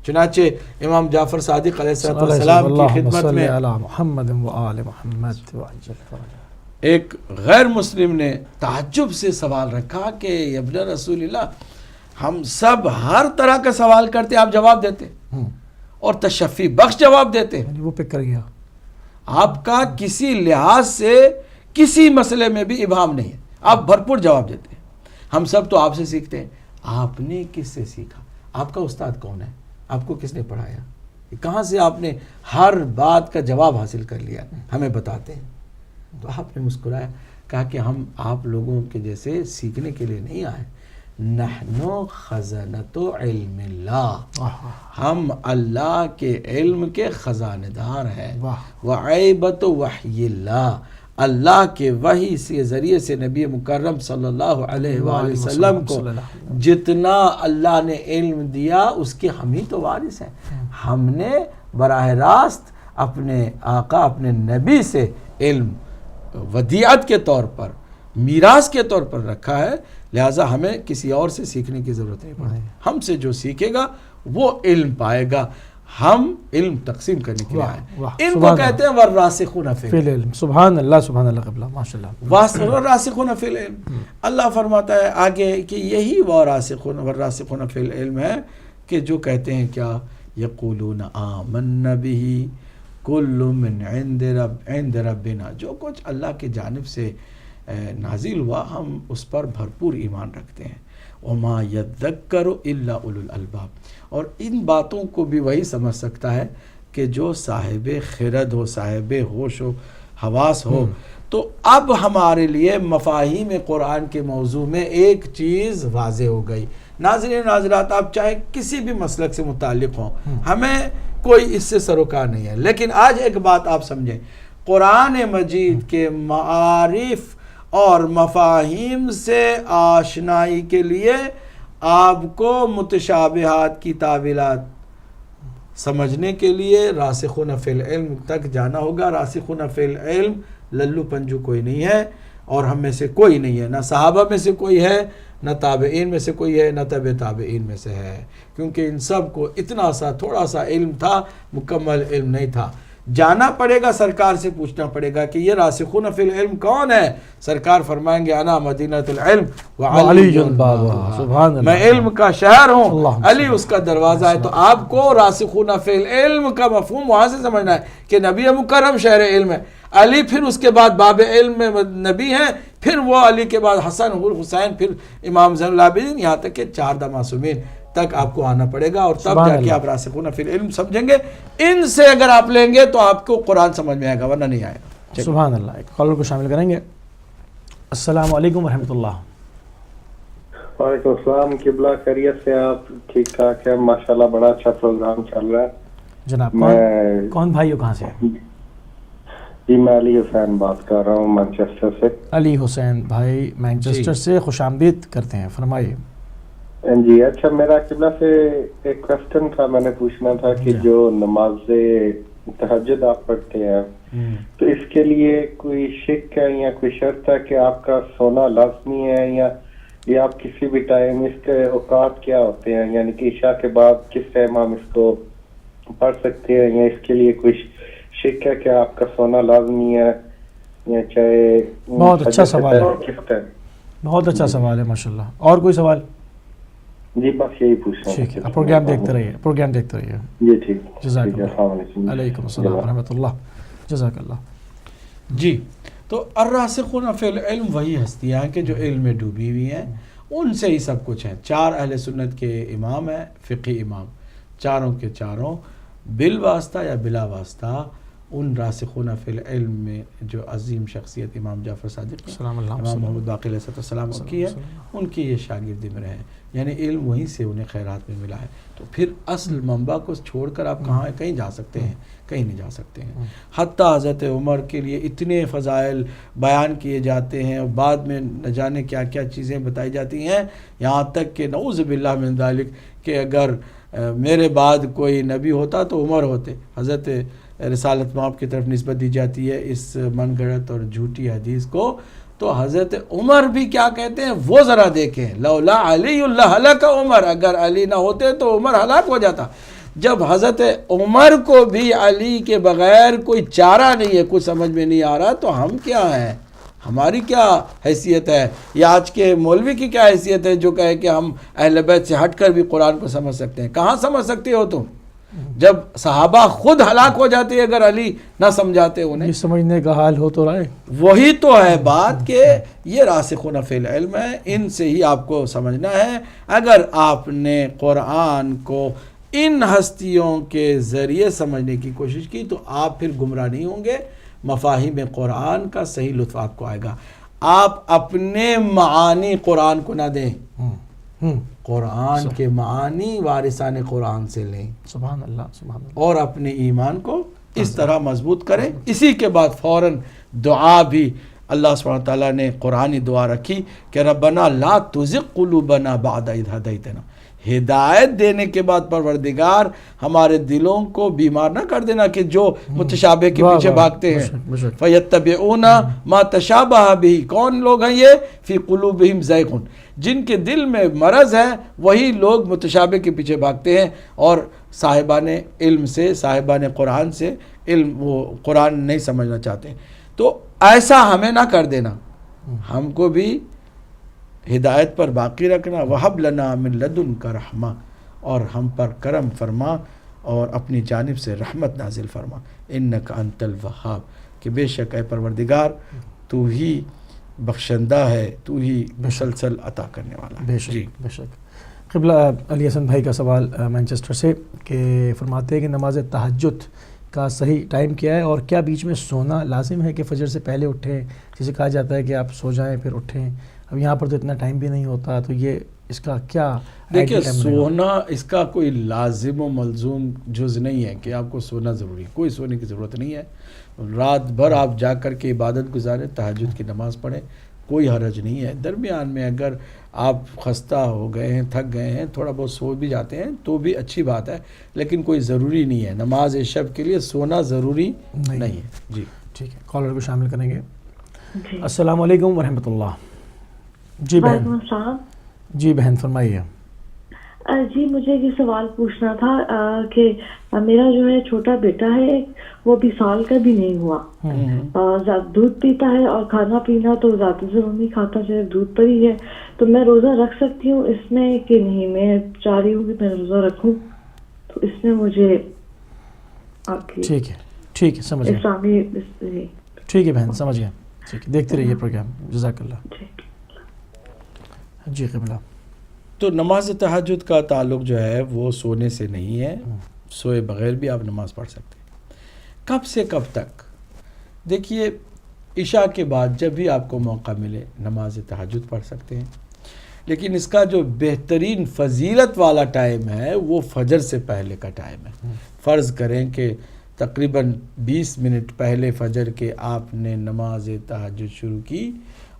چنانچہ امام جعفر صادق علیہ السلام کی خدمت میں ایک غیر مسلم نے تعجب سے سوال رکھا کہ ابن رسول اللہ ہم سب ہر طرح کا سوال کرتے آپ جواب دیتے اور تشفی بخش جواب دیتے, وہ پک کر گیا. آپ کا کسی لحاظ سے کسی مسئلے میں بھی ابہام نہیں ہے, آپ بھرپور جواب دیتے ہیں. ہم سب تو آپ سے سیکھتے ہیں. آپ نے کس سے سیکھا؟ آپ کا استاد کون ہے؟ آپ کو کس نے پڑھایا؟ کہاں سے آپ نے ہر بات کا جواب حاصل کر لیا؟ ہمیں بتاتے ہیں. تو آپ نے مسکرایا, کہا کہ ہم آپ لوگوں کے جیسے سیکھنے کے لیے نہیں آئے. نحنو خزنۃ علم اللہ, ہم اللہ کے علم کے خزانہ دار ہیں. وعیبۃ وحی اللہ, اللہ کے وحی سے ذریعے سے نبی مکرم صلی اللہ علیہ وآلہ وسلم کو جتنا اللہ نے علم دیا اس کے ہم ہی تو وارث ہیں. ہم نے براہ راست اپنے آقا اپنے نبی سے علم ودیعت کے طور پر, میراث کے طور پر رکھا ہے, لہٰذا ہمیں کسی اور سے سیکھنے کی ضرورت نہیں پڑے. ہم سے جو سیکھے گا وہ علم پائے گا. ہم علم تقسیم کرنے کے لیے آئے. ان کو کہتے ہیں والراسخون فی العلم. سبحان اللہ سبحان اللہ قبلہ, ماشاءاللہ. والراسخون فی العلم, اللہ فرماتا ہے آگے کہ یہی والراسخون فی العلم ہے کہ جو کہتے ہیں کیا, یقولون آمنا بہ کل من عند ربنا, جو کچھ اللہ کی جانب سے نازل ہوا ہم اس پر بھرپور ایمان رکھتے ہیں. وما یذکر الا اولو الالباب, اور ان باتوں کو بھی وہی سمجھ سکتا ہے کہ جو صاحب خرد ہو, صاحب ہوش و حواس ہو. تو اب ہمارے لیے مفاہیم قرآن کے موضوع میں ایک چیز واضح ہو گئی. ناظرین ناظرات, آپ چاہے کسی بھی مسلک سے متعلق ہوں, ہمیں کوئی اس سے سروکار نہیں ہے, لیکن آج ایک بات آپ سمجھیں, قرآن مجید کے معارف اور مفاہیم سے آشنائی کے لیے آپ کو متشابہات کی تعویلات سمجھنے کے لیے راسخون فی العلم تک جانا ہوگا. راسخون فی العلم للو پنجو کوئی نہیں ہے, اور ہم میں سے کوئی نہیں ہے, نہ صحابہ میں سے کوئی ہے, نہ تابعین میں سے کوئی ہے, نہ تبع تابعین میں سے ہے, کیونکہ ان سب کو اتنا سا تھوڑا سا علم تھا, مکمل علم نہیں تھا. جانا پڑے گا, سرکار سے پوچھنا پڑے گا کہ یہ راسخون فی العلم کون ہے. سرکار فرمائیں گے انا مدینۃ العلم وعلی بابها, سبحان اللہ, میں علم کا شہر ہوں, علی اس کا دروازہ ہے. تو آپ کو راسخون فی العلم کا مفہوم وہاں سے سمجھنا ہے کہ نبی مکرم شہر علم ہے, علی پھر اس کے بعد باب علم میں نبی ہیں, پھر وہ علی کے بعد حسن حسین, پھر امام زین العابدین, یہاں تک کہ 4 معصومین تک آپ کو آنا پڑے گا, اور تب جا کے آپ راسخون فی العلم سمجھیں گے. ان سے اگر آپ لیں گے تو آپ کو قرآن سمجھ میں آئے گا, ورنہ نہیں آئے گا. سبحان اللہ. ایک کالر کو شامل کریں گے. السلام علیکم ورحمۃ اللہ. وعلیکم السلام. قبلہ خیریت سے؟ آپ ٹھیک ٹھاک ہے ماشاءاللہ, بڑا اچھا پروگرام چل رہا ہے. جناب کون بھائی ہو, کہاں سے؟ جی میں علی حسین بات کر رہا ہوں مانچسٹر سے. علی حسین بھائی مانچسٹر سے, خوش آمدید کرتے ہیں, فرمائیے. جی اچھا, میرا قبلہ سے ایک کوسچن تھا, میں نے پوچھنا تھا کہ جو نماز تہجد آپ پڑھتے ہیں تو اس کے لیے کوئی شک ہے یا کوئی شرط ہے کہ آپ کا سونا لازمی ہے, یا آپ کسی بھی ٹائم, اس کے اوقات کیا ہوتے ہیں, یعنی کہ عشاء کے بعد کس ٹائم ہم اس کو پڑھ سکتے ہیں, یا اس کے لیے کوئی شک ہے کہ آپ کا سونا لازمی ہے, یا چاہے بہت اچھا سوال ہے، کس طرح؟ بہت اچھا سوال ہے ماشاء اللہ. اور کوئی سوال؟ جی بس یہی پوچھنا ہے. ٹھیک ہے، آپ پروگرام دیکھتے رہیے، پروگرام دیکھتے رہیے. جی ٹھیک. جزاک ٹھیک ہے، السلام علیکم. علیکم السلام ورحمۃ اللہ. جزاک اللہ. جی، تو الراسخون فی العلم وہی ہستیاں ہیں کہ جو علم میں ڈوبی ہوئی ہیں، ان سے ہی سب کچھ ہے. 4 اہل سنت کے امام ہیں، فقی امام، چاروں کے چاروں بالواسطہ یا بلا واسطہ ان راسخون فی العلم میں جو عظیم شخصیت امام جعفر صادق سلام اللہ امام محمد باقر علیہ السلام کی ہے، ان کی یہ شاگردی میں رہے. یعنی علم وہیں سے انہیں خیرات میں ملا ہے. تو پھر اصل منبع کو چھوڑ کر آپ کہاں کہیں جا سکتے ہیں؟ کہیں نہیں جا سکتے ہیں. حتیٰ حضرت عمر کے لیے اتنے فضائل بیان کیے جاتے ہیں اور بعد میں نہ جانے کیا کیا چیزیں بتائی جاتی ہیں، یہاں تک کہ نعوذ باللہ من ذالک کہ اگر میرے بعد کوئی نبی ہوتا تو عمر ہوتے. حضرت رسالت مآب کی طرف نسبت دی جاتی ہے اس من گھڑت اور جھوٹی حدیث کو. تو حضرت عمر بھی کیا کہتے ہیں وہ ذرا دیکھیں، لولا علی اللہ ہلاک عمر، اگر علی نہ ہوتے تو عمر ہلاک ہو جاتا. جب حضرت عمر کو بھی علی کے بغیر کوئی چارہ نہیں ہے، کچھ سمجھ میں نہیں آ رہا، تو ہم کیا ہیں؟ ہماری کیا حیثیت ہے؟ یا آج کے مولوی کی کیا حیثیت ہے جو کہے کہ ہم اہل بیت سے ہٹ کر بھی قرآن کو سمجھ سکتے ہیں؟ کہاں سمجھ سکتے ہو تم؟ جب صحابہ خود ہلاک ہو جاتے اگر علی نہ سمجھاتے انہیں. یہ سمجھنے کا حال ہو تو رہا ہے. وہی تو ہے بات کہ یہ راسخون فی العلم ہے، ان سے ہی آپ کو سمجھنا ہے. اگر آپ نے قرآن کو ان ہستیوں کے ذریعے سمجھنے کی کوشش کی تو آپ پھر گمراہ نہیں ہوں گے. مفاہیم قرآن کا صحیح لطف آپ کو آئے گا. آپ اپنے معانی قرآن کو نہ دیں، قرآن کے معانی وارثان قرآن سے لیں. سبحان اللہ، سبحان اللہ. اور اپنے ایمان کو اس طرح مضبوط کریں. اسی کے بعد فوراً دعا بھی اللہ سبحانہ تعالیٰ نے قرآنی دعا رکھی کہ ربنا لا تزغ قلوبنا بعد اذ ہدیتنا. ہدایت دینے کے بعد پروردگار ہمارے دلوں کو بیمار نہ کر دینا کہ جو متشابہ کے پیچھے بھاگتے ہیں. فیتبعون ما تشابہ بہ. کون لوگ ہیں یہ؟ فی قلوبہم زیغ. جن کے دل میں مرض ہے وہی لوگ متشابہ کے پیچھے بھاگتے ہیں اور صاحبان علم سے، صاحبان قرآن سے علم وہ قرآن نہیں سمجھنا چاہتے ہیں. تو ایسا ہمیں نہ کر دینا، ہم کو بھی ہدایت پر باقی رکھنا. وَهَبْ لَنَا مِن لَدُنْكَ رَحْمَةً. اور ہم پر کرم فرما اور اپنی جانب سے رحمت نازل فرما. اِنَّكَ أَنْتَ الْوَهَّابُ. کہ بے شک اے پروردگار تو ہی بخشندہ ہے، تو ہی مسلسل عطا کرنے والا ہے. بے شک، بے شک. قبلہ علی حسن بھائی کا سوال مانچسٹر سے کہ فرماتے ہیں کہ نماز تہجد کا صحیح ٹائم کیا ہے اور کیا بیچ میں سونا لازم ہے کہ فجر سے پہلے اٹھیں؟ جسے کہا جاتا ہے کہ آپ سو جائیں پھر اٹھیں. اب یہاں پر تو اتنا ٹائم بھی نہیں ہوتا، تو یہ اس کا کیا؟ دیکھیے سونا اس کا کوئی لازم و ملزوم جز نہیں ہے کہ آپ کو سونا ضروری ہے. کوئی سونے کی ضرورت نہیں ہے. رات بھر آپ جا کر کے عبادت گزاریں، تہجد کی نماز پڑھیں، کوئی حرج نہیں ہے. درمیان میں اگر آپ خستہ ہو گئے ہیں، تھک گئے ہیں، تھوڑا بہت سو بھی جاتے ہیں تو بھی اچھی بات ہے، لیکن کوئی ضروری نہیں ہے. نماز شب کے لیے سونا ضروری نہیں ہے. جی ٹھیک ہے، کالر کو شامل کریں گے. السلام علیکم ورحمۃ اللہ. جی بہن. جی بہن فرمائیے. جی مجھے یہ سوال پوچھنا تھا کہ میرا جو ہے چھوٹا بیٹا ہے وہ ابھی سال کا بھی نہیں ہوا، دودھ پیتا ہے اور کھانا پینا تو زیادہ ضرور نہیں کھاتا، صرف دودھ پر ہی ہے. تو میں روزہ رکھ سکتی ہوں اس میں کہ نہیں؟ میں چاہ رہی ہوں کہ میں روزہ رکھوں، تو اس میں مجھے آپ کی ٹھیک ہے، ٹھیک ہے، سمجھ گئے. اسلامی ٹھیک ہے بہن، سمجھ گیا. ٹھیک ہے، دیکھتے رہیے پروگرام. جزاک اللہ. جی قبلہ. تو نماز تہجد کا تعلق جو ہے وہ سونے سے نہیں ہے. سوئے بغیر بھی آپ نماز پڑھ سکتے ہیں. کب سے کب تک؟ دیکھیے عشاء کے بعد جب بھی آپ کو موقع ملے نماز تہجد پڑھ سکتے ہیں، لیکن اس کا جو بہترین فضیلت والا ٹائم ہے وہ فجر سے پہلے کا ٹائم ہے. فرض کریں کہ تقریباً 20 منٹ پہلے فجر کے آپ نے نماز تہجد شروع کی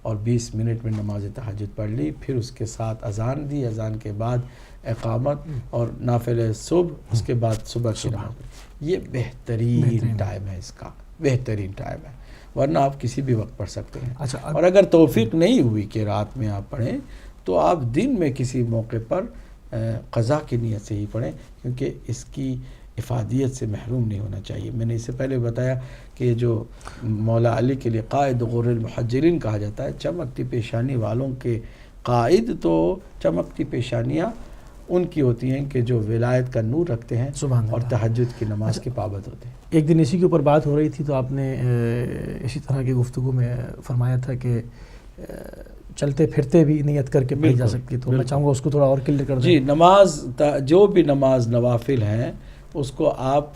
اور 20 منٹ میں نماز تہجد پڑھ لی، پھر اس کے ساتھ اذان دی، اذان کے بعد اقامت اور نافلہ صبح، اس کے بعد صبح کی نماز. یہ بہترین ٹائم ہے، اس کا بہترین ٹائم ہے. ورنہ آپ کسی بھی وقت پڑھ سکتے ہیں. اور اگر توفیق نہیں ہوئی کہ رات میں آپ پڑھیں تو آپ دن میں کسی موقع پر قضا کی نیت سے ہی پڑھیں، کیونکہ اس کی افادیت سے محروم نہیں ہونا چاہیے. میں نے اس سے پہلے بتایا کہ جو مولا علی کے لیے قائد غر المحجلین کہا جاتا ہے, چمکتی پیشانی والوں کے قائد, تو چمکتی پیشانیاں ان کی ہوتی ہیں کہ جو ولایت کا نور رکھتے ہیں اور تہجد کی نماز کے پابند ہوتے ہیں. ایک دن اسی کے اوپر بات ہو رہی تھی تو آپ نے اسی طرح کی گفتگو میں فرمایا تھا کہ چلتے پھرتے بھی نیت کر کے پڑھی جا سکتی, تو میں چاہوں گا اس کو تھوڑا اور کلیئر کر دیں. جی, نماز جو بھی نماز نوافل ہیں اس کو آپ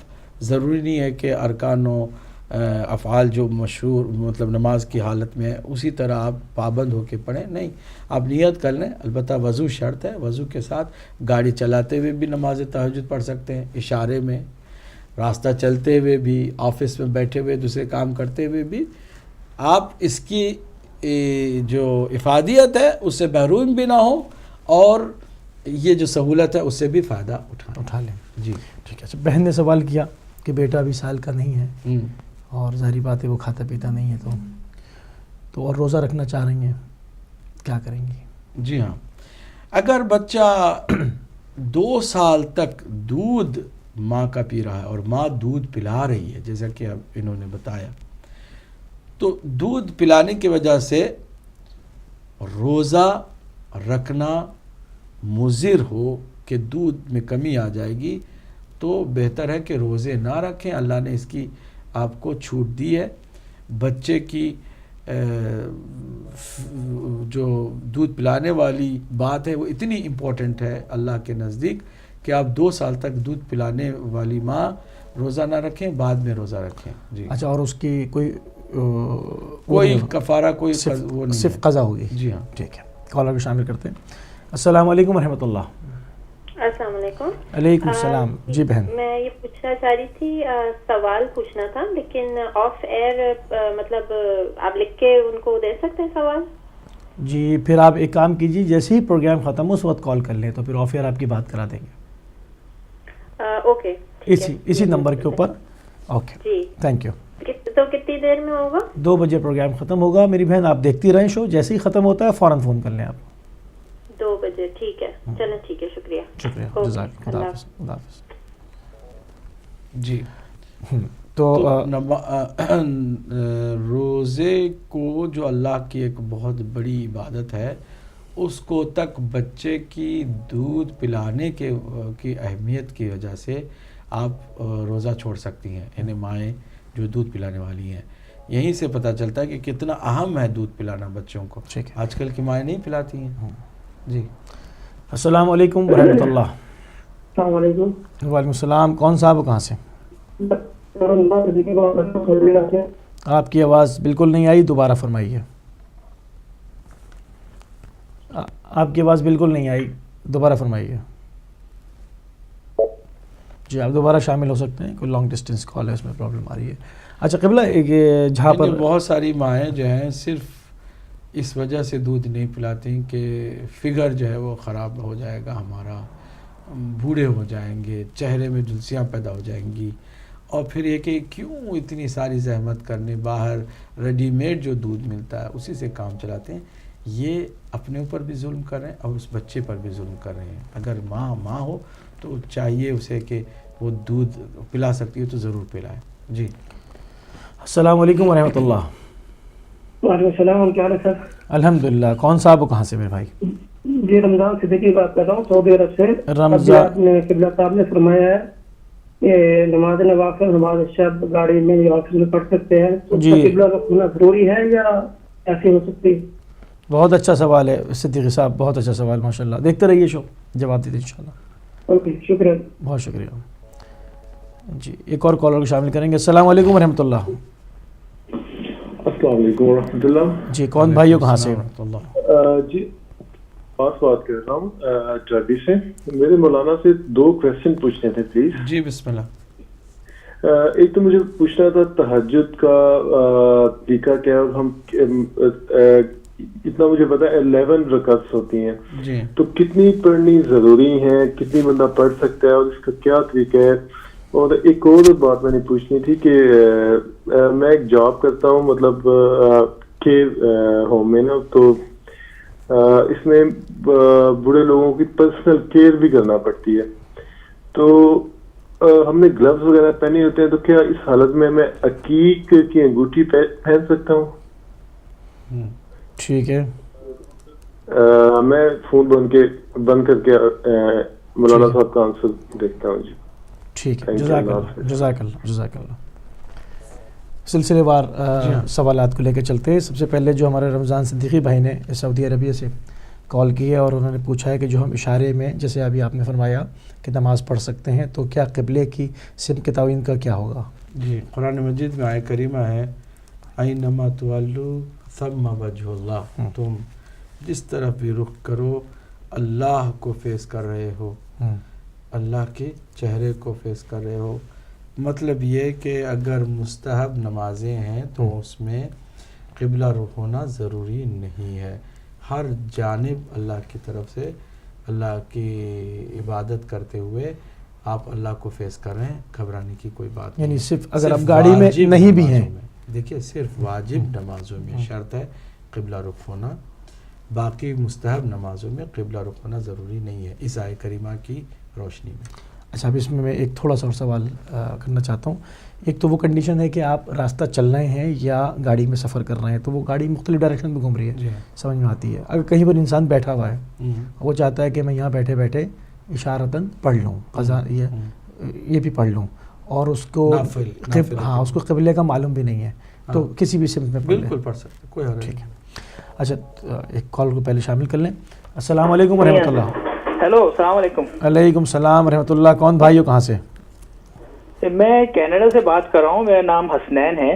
ضروری نہیں ہے کہ ارکان و افعال جو مشہور مطلب نماز کی حالت میں ہے اسی طرح آپ پابند ہو کے پڑھیں, نہیں, آپ نیت کر لیں. البتہ وضو شرط ہے, وضو کے ساتھ گاڑی چلاتے ہوئے بھی نماز تہجد پڑھ سکتے ہیں, اشارے میں, راستہ چلتے ہوئے بھی, آفس میں بیٹھے ہوئے دوسرے کام کرتے ہوئے بھی آپ اس کی جو افادیت ہے اس سے محروم بھی نہ ہو اور یہ جو سہولت ہے اس سے بھی فائدہ اٹھا لیں. جی ٹھیک ہے. بہن نے سوال کیا کہ بیٹا بھی سال کا نہیں ہے اور ظاہری بات ہے وہ کھاتا پیتا نہیں ہے, تو اور روزہ رکھنا چاہ رہی ہیں, کیا کریں گی؟ جی ہاں, اگر بچہ 2 سال تک دودھ ماں کا پی رہا ہے اور ماں دودھ پلا رہی ہے جیسا کہ اب انہوں نے بتایا, تو دودھ پلانے کی وجہ سے روزہ رکھنا مضر ہو کہ دودھ میں کمی آ جائے گی, تو بہتر ہے کہ روزے نہ رکھیں. اللہ نے اس کی آپ کو چھوٹ دی ہے. بچے کی جو دودھ پلانے والی بات ہے وہ اتنی امپورٹنٹ ہے اللہ کے نزدیک کہ آپ 2 سال تک دودھ پلانے والی ماں روزہ نہ رکھیں, بعد میں روزہ رکھیں. جی اچھا, اور اس کی کوئی کفارہ کوئی وہ نہیں, صرف قضا ہوگی. جی ہاں, ٹھیک ہے. کالر کو شامل کرتے ہیں. السلام علیکم ورحمۃ اللہ. السلام علیکم. علیکم السلام. جی بہن, میں یہ پوچھنا چاہ رہی تھی, سوال پوچھنا تھا لیکن آف ایئر مطلب آپ لکھ کے ان کو دے سکتے ہیں سوال؟ جی پھر آپ ایک کام کیجیے, جیسے ہی پروگرام ختم ہو اس وقت کال کر لیں تو پھر آف ایئر آپ کی بات کرا دیں گے. اوکے, اسی نمبر کے اوپر. اوکے جی, تھینک یو. تو کتنی دیر میں ہوگا؟ 2 بجے پروگرام ختم ہوگا میری بہن, آپ دیکھتی رہیں شو, جیسے ہی ختم ہوتا ہے فوراً فون کر لیں آپ. 2 بجے, ٹھیک ہے, چلیں ٹھیک ہے, شکریہ. جزاک اللہ. خدا حافظ. جی, تو روزے کو جو اللہ کی ایک بہت بڑی عبادت ہے اس کو تک بچے کی دودھ پلانے کی اہمیت کی وجہ سے آپ روزہ چھوڑ سکتی ہیں. یعنی مائیں جو دودھ پلانے والی ہیں, یہیں سے پتہ چلتا ہے کہ کتنا اہم ہے دودھ پلانا بچوں کو. آج کل کی مائیں نہیں پلاتی ہیں. جی, السلام علیکم ورحمۃ اللہ. السلام علیکم. وعلیکم السلام. کون صاحب کہاں سے؟ آپ کی آواز بالکل نہیں آئی, دوبارہ فرمائیے. آپ کی آواز بالکل نہیں آئی, دوبارہ فرمائیے. جی آپ دوبارہ شامل ہو سکتے ہیں, کوئی لانگ ڈسٹینس کال ہے اس میں پرابلم آ رہی ہے. اچھا قبلہ, جہاں پر بہت ساری مائیں جو ہیں صرف اس وجہ سے دودھ نہیں پلاتی کہ فگر جو ہے وہ خراب ہو جائے گا ہمارا, بوڑھے ہو جائیں گے, چہرے میں جلسیاں پیدا ہو جائیں گی, اور پھر یہ کہ کیوں اتنی ساری زحمت کرنے, باہر ریڈی میڈ جو دودھ ملتا ہے اسی سے کام چلاتے ہیں. یہ اپنے اوپر بھی ظلم کر رہے ہیں اور اس بچے پر بھی ظلم کر رہے ہیں. اگر ماں ہو تو چاہیے اسے کہ وہ دودھ پلا سکتی ہے تو ضرور پلائے. جی, السلام علیکم ورحمۃ اللہ. وعلیکم السلام. کیا حال ہے سر؟ الحمدللہ. کون صاحب کہاں سے میرے بھائی؟ جی رمضان صدیقی بات کر رہا ہوں, سعودی عرب سے. رمضان نے قبلہ صاحب نے فرمایا ہے کہ نماز نوافل نماز شب گاڑی میں یا آفس میں پڑھ سکتے ہیں, جی قبلہ کا کھلنا ضروری ہے یا ایسی ہو سکتی ہے؟ بہت اچھا سوال ہے صدیقی صاحب, بہت اچھا سوال, ماشاءاللہ. دیکھتے رہیے شو, جواب دیتے انشاءاللہ. اوکے, شکریہ. بہت شکریہ. جی ایک اور کالر کو شامل کریں گے. السلام علیکم ورحمۃ اللہ. السلام علیکم ورحمۃ اللہ. جی کون بھائیو کہاں سے؟ جی پاس بات کر رہا ہوں ٹربی سے. میرے مولانا سے 2 کویسچن پوچھنے تھے پلیز. جی بسم اللہ. ایک تو مجھے پوچھنا تھا تہجد کا طریقہ کیا ہے, اور ہم اتنا مجھے پتا ہے 11 رکعت ہوتی ہیں, جی تو کتنی پڑھنی ضروری ہے, کتنی بندہ پڑھ سکتا ہے اور اس کا کیا طریقہ ہے. اور ایک اور بات میں نے پوچھنی تھی کہ میں ایک جاب کرتا ہوں مطلب کیئر ہوم میں نا, تو اس میں بوڑھے لوگوں کی پرسنل کیئر بھی کرنا پڑتی ہے. تو ہم نے گلوز وغیرہ پہنے ہوتے ہیں، تو کیا اس حالت میں میں عقیق کی انگوٹھی پہن سکتا ہوں؟ ٹھیک ہے، میں فون بند کر کے مولانا صاحب کا آنسر دیکھتا ہوں. جی ٹھیک ہے، جزاک اللہ. سلسلے وار سوالات کو لے کے چلتے ہیں. سب سے پہلے جو ہمارے رمضان صدیقی بھائی نے سعودی عربیہ سے کال کی ہے اور انہوں نے پوچھا ہے کہ جو ہم اشارے میں جیسے ابھی آپ نے فرمایا کہ نماز پڑھ سکتے ہیں، تو کیا قبلے کی سمت کے تعین کا کیا ہوگا؟ جی، قرآن مجید میں آیہ کریمہ ہے اینما تولوا ثم وجہ اللہ، تم جس طرف بھی رخ کرو اللہ کو فیس کر رہے ہو، اللہ کے چہرے کو فیس کر رہے ہو. مطلب یہ کہ اگر مستحب نمازیں ہیں تو اس میں قبلہ رخ ہونا ضروری نہیں ہے. ہر جانب اللہ کی طرف سے اللہ کی عبادت کرتے ہوئے آپ اللہ کو فیس کر رہے ہیں، گھبرانے کی کوئی بات نہیں. یعنی صرف اگر آپ گاڑی میں نہیں بھی ہیں، دیکھیے صرف واجب نمازوں میں شرط ہے قبلہ رخ ہونا، باقی مستحب نمازوں میں قبلہ رخ ہونا ضروری نہیں ہے اس آیہ کریمہ کی روشنی میں. اچھا، اب اس میں ایک تھوڑا سا اور سوال کرنا چاہتا ہوں. ایک تو وہ کنڈیشن ہے کہ آپ راستہ چل رہے ہیں یا گاڑی میں سفر کر رہے ہیں، تو وہ گاڑی مختلف ڈائریکشن میں گھوم رہی ہے، سمجھ میں آتی ہے. اگر کہیں پر انسان بیٹھا ہوا ہے، وہ چاہتا ہے کہ میں یہاں بیٹھے بیٹھے اشارتاً پڑھ لوں، قضا یہ بھی پڑھ لوں، اور اس کو اس کو قبلے کا معلوم بھی نہیں ہے، تو کسی بھی سمت میں بالکل پڑھ سکتے، کوئی حرج نہیں. ٹھیک ہے. اچھا، ایک کال کو پہلے شامل کر لیں. السلام علیکم ورحمۃ اللہ. ہیلو، السلام علیکم. علیکم السلام ورحمۃ اللہ. کون بھائی ہو، کہاں سے؟ میں کینیڈا سے بات کر رہا ہوں، میرا نام حسنین ہے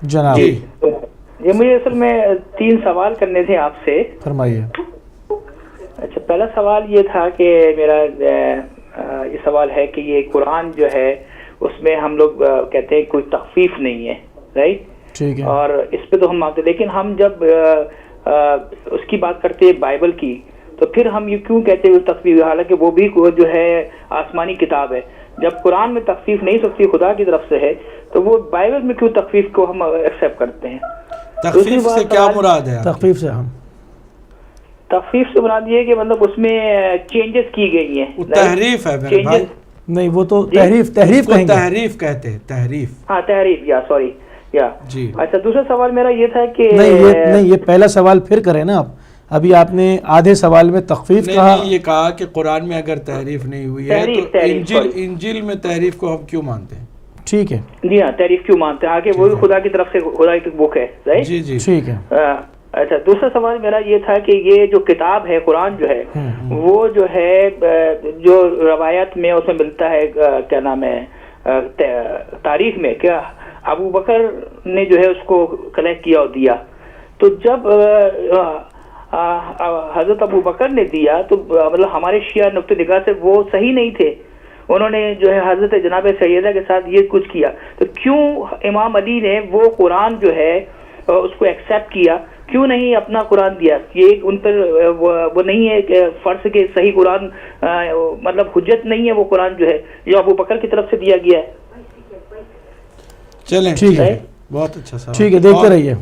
جناب. یہ مجھے اصل میں 3 سوال کرنے تھے آپ سے. فرمائیے. اچھا، پہلا سوال یہ تھا کہ میرا یہ سوال ہے کہ یہ قرآن جو ہے اس میں ہم لوگ کہتے ہیں کوئی تخفیف نہیں ہے، رائٹ؟ ٹھیک ہے. اور اس پہ تو ہم مانتے، لیکن ہم جب اس کی بات کرتے ہیں بائبل کی، تو پھر ہم یہ کیوں کہتے ہیں تخفیف، حالانکہ وہ بھی جو ہے آسمانی کتاب ہے. جب قرآن میں تخفیف نہیں سکتی خدا کی طرف سے ہے، تو وہ بائبل میں کیوں تخفیف کو ہم ایکسیپٹ کرتے ہیں؟ تخفیف سے کیا مراد ہے؟ تخفیف سے تخفیف سے مراد یہ ہے کہ مطلب اس میں چینجز کی گئی ہیں. تحریف ہے میرے بھائی. نہیں، وہ تو تحریف تحریف کہتے ہیں، تحریف. ہاں، تحریف، یا سوری یا جی. اچھا، دوسرا سوال میرا یہ تھا کہ نہیں، یہ پہلا سوال پھر کریں نا آپ. ابھی آپ نے آدھے سوال میں تخفیف کہا. یہ کہا کہ قرآن میں اگر تحریف نہیں ہوئی ہے تو انجیل میں تحریف کو ہم کیوں مانتے ہیں؟ ٹھیک ہے. جی ہاں، تحریف کیوں مانتے ہیں؟ آگے وہ بھی خدا کی طرف سے، خدا کی بک ہے، رائٹ؟ جی جی ٹھیک ہے. اچھا، دوسرا سوال میرا یہ تھا کہ یہ جو کتاب ہے قرآن جو ہے وہ جو ہے جو روایت میں اس میں ملتا ہے، کیا نام ہے، تاریخ میں کیا ابو بکر نے جو ہے اس کو کلیکٹ کیا اور دیا. تو جب حضرت ابو بکر نے دیا تو مطلب ہمارے شیعہ نقطہ نگاہ سے وہ صحیح نہیں تھے، انہوں نے جو ہے حضرت جناب سیدہ کے ساتھ یہ کچھ کیا. تو کیوں امام علی نے وہ قرآن جو ہے اس کو ایکسیپٹ کیا، کیوں نہیں اپنا قرآن دیا؟ یہ ان پر وہ نہیں ہے کہ فرض کے صحیح قرآن مطلب حجت نہیں ہے وہ قرآن جو ہے جو ابو بکر کی طرف سے دیا گیا ہے. چلیں، ٹھیک ہے، بہت اچھا سوال. ٹھیک ہے، دیکھتے رہیے.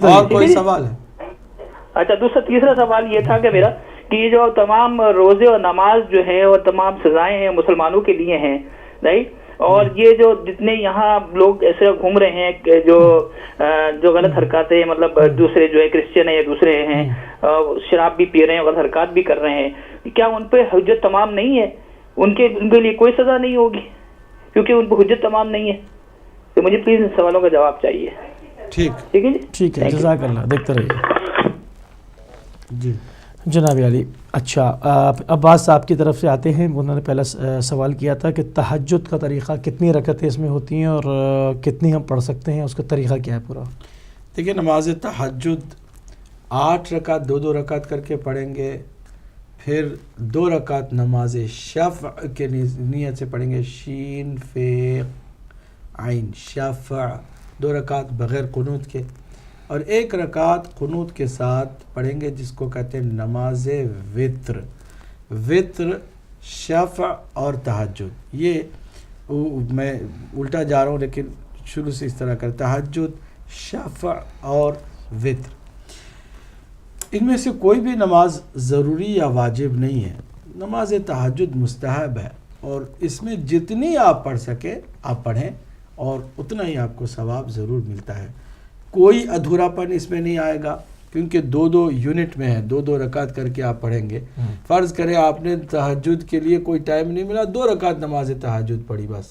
اور کوئی سوال ہے؟ اچھا، تیسرا سوال یہ تھا کہ میرا کہ یہ جو تمام روزے اور نماز جو ہے اور تمام سزائیں ہیں مسلمانوں کے لیے ہیں، رائٹ؟ اور یہ جو جتنے یہاں لوگ ایسے گھوم رہے ہیں کہ جو غلط حرکات ہیں، مطلب دوسرے جو ہے کرسچن ہیں یا دوسرے ہیں، شراب بھی پی رہے ہیں، غلط حرکات بھی کر رہے ہیں، کیا ان پہ حجت تمام نہیں ہے؟ ان کے لیے کوئی سزا نہیں ہوگی کیونکہ ان پہ حجت تمام نہیں ہے؟ تو مجھے پلیز ان سوالوں کا جواب چاہیے. ٹھیک ہے جی. ٹھیک ہے، جزاک اللہ. دیکھتے رہیے. جی جناب علی. اچھا، عباس صاحب کی طرف سے آتے ہیں. انہوں نے پہلا سوال کیا تھا کہ تہجد کا طریقہ، کتنی رکعتیں اس میں ہوتی ہیں اور کتنی ہم پڑھ سکتے ہیں، اس کا طریقہ کیا ہے پورا؟ دیکھیے، نماز تہجد 8 رکعت 2 رکعت کر کے پڑھیں گے، پھر 2 رکعت نماز شفع کے نیت سے پڑھیں گے، شین فے عین شفع، 2 رکعت بغیر قنوت کے، اور 1 رکعت قنوت کے ساتھ پڑھیں گے جس کو کہتے ہیں نماز وطر. وطر، شفع اور تہجد، یہ میں الٹا جا رہا ہوں لیکن شروع سے اس طرح کر، تہجد، شفع اور وطر. ان میں سے کوئی بھی نماز ضروری یا واجب نہیں ہے. نماز تہجد مستحب ہے اور اس میں جتنی آپ پڑھ سکے آپ پڑھیں اور اتنا ہی آپ کو ثواب ضرور ملتا ہے. کوئی ادھورا پن اس میں نہیں آئے گا کیونکہ 2 یونٹ میں ہے, 2 رکعت کر کے آپ پڑھیں گے. فرض کریں آپ نے تہجد کے لیے کوئی ٹائم نہیں ملا, 2 رکعت نماز تہجد پڑھی بس,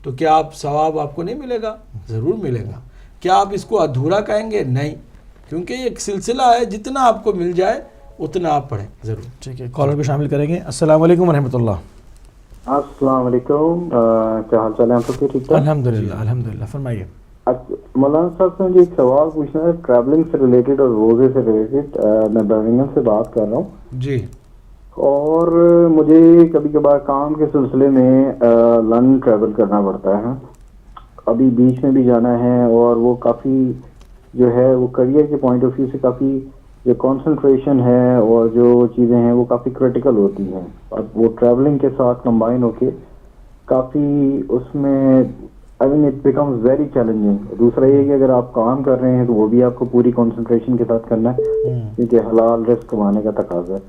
تو کیا آپ ثواب آپ کو نہیں ملے گا؟ ضرور ملے گا. کیا آپ اس کو ادھورا کہیں گے؟ نہیں, کیونکہ یہ ایک سلسلہ ہے, جتنا آپ کو مل جائے اتنا آپ پڑھیں ضرور. ٹھیک ہے, کالر کو شامل کریں گے. السلام علیکم ورحمۃ اللہ. السلام علیکم, کیا حال چال ہے آپ کے؟ ٹھیک ہے الحمدللہ الحمدللہ. فرمائیے. مولانا صاحب سے مجھے ایک سوال پوچھنا ہے ٹریولنگ سے ریلیٹڈ اور روزے سے ریلیٹڈ. میں برمنگھم سے بات کر رہا ہوں جی, اور مجھے کبھی کبھار کام کے سلسلے میں لندن ٹریول کرنا پڑتا ہے. ابھی بیچ میں بھی جانا ہے, اور وہ کافی جو ہے وہ کریئر کے پوائنٹ آف ویو سے کافی جو کنسنٹریشن ہے اور جو چیزیں ہیں وہ کافی کریٹیکل ہوتی ہیں. اب وہ ٹریولنگ کے ساتھ کمبائن ہو کے کافی اس میں I mean it becomes very challenging. دوسرا یہ کہ اگر آپ کام کر رہے ہیں تو وہ بھی آپ کو پوری کنسنٹریشن کے ساتھ کرنا ہے کیونکہ حلال رزق کمانے کا تقاضا ہے.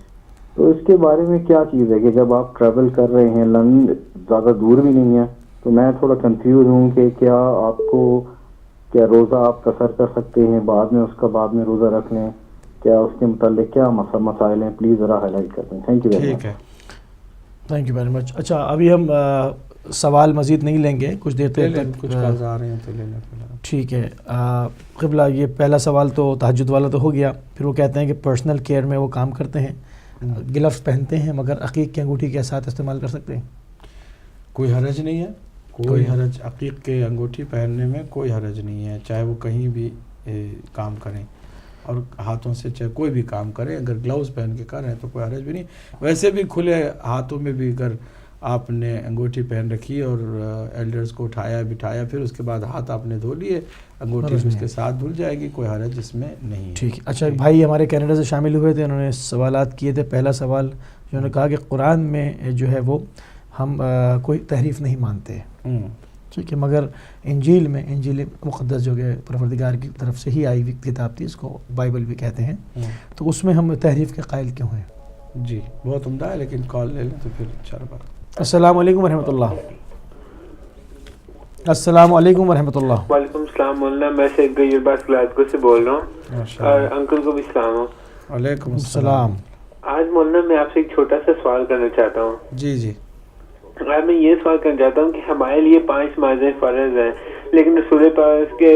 تو اس کے بارے میں کیا چیز ہے کہ جب آپ ٹریول کر رہے ہیں, لندن زیادہ دور بھی نہیں ہے, تو میں تھوڑا کنفیوز ہوں کہ کیا آپ کو کیا روزہ آپ قصر کر سکتے ہیں, بعد میں اس کا بعد میں روزہ رکھ لیں, کیا اس کے متعلق کیا مسائل ہیں؟ پلیز ذرا ہائی لائٹ کر دیں. Thank you very much. Thank you very much. اچھا, ابھی ہم سوال مزید نہیں لیں گے, کچھ دیر تک کچھ کالز آ رہے ہیں تو لے لیں. ٹھیک ہے. قبلہ, یہ پہلا سوال تو تہجد والا تو ہو گیا. پھر وہ کہتے ہیں کہ پرسنل کیئر میں وہ کام کرتے ہیں, گلفز پہنتے ہیں, مگر عقیق کی انگوٹھی کے ساتھ استعمال کر سکتے ہیں؟ کوئی حرج نہیں ہے, کوئی حرج عقیق کے انگوٹھی پہننے میں کوئی حرج نہیں ہے, چاہے وہ کہیں بھی کام کریں اور ہاتھوں سے چاہے کوئی بھی کام کریں. اگر گلوز پہن کے کر رہے ہیں تو کوئی حرج بھی نہیں. ویسے بھی کھلے ہاتھوں میں بھی اگر آپ نے انگوٹھی پہن رکھی اور ایلڈرز کو اٹھایا بٹھایا, پھر اس کے بعد ہاتھ آپ نے دھو لیے, انگوٹھی اس کے ساتھ دھل جائے گی, کوئی حرج اس میں نہیں. ٹھیک. اچھا, بھائی ہمارے کینیڈا سے شامل ہوئے تھے, انہوں نے سوالات کیے تھے. پہلا سوال انہوں نے کہا کہ قرآن میں جو ہے وہ ہم کوئی تحریف نہیں مانتے, ٹھیک ہے, مگر انجیل میں, انجیل مقدس جو کہ پروردگار کی طرف سے ہی آئی ہوئی کتاب تھی, اس کو بائبل بھی کہتے ہیں, تو اس میں ہم تحریف کے قائل کیوں ہیں؟ جی بہت عمدہ ہے, لیکن کال لے لیں تو پھر انشاءاللہ. السلام علیکم ورحمۃ اللہ. السلام علیکم ورحمۃ اللہ. وعلیکم السلام مولانا, میں سے گیرباز گلاسگو سے بول رہا ہوں, اور انکل کو بھی سلام ہو. وعلیکم السلام. آج مولانا میں آپ سے ایک چھوٹا سا سوال کرنا چاہتا ہوں. جی جی. آج میں یہ سوال کرنا چاہتا ہوں کہ ہمارے لیے 5 نمازیں فرض ہیں, لیکن رسول پاک کے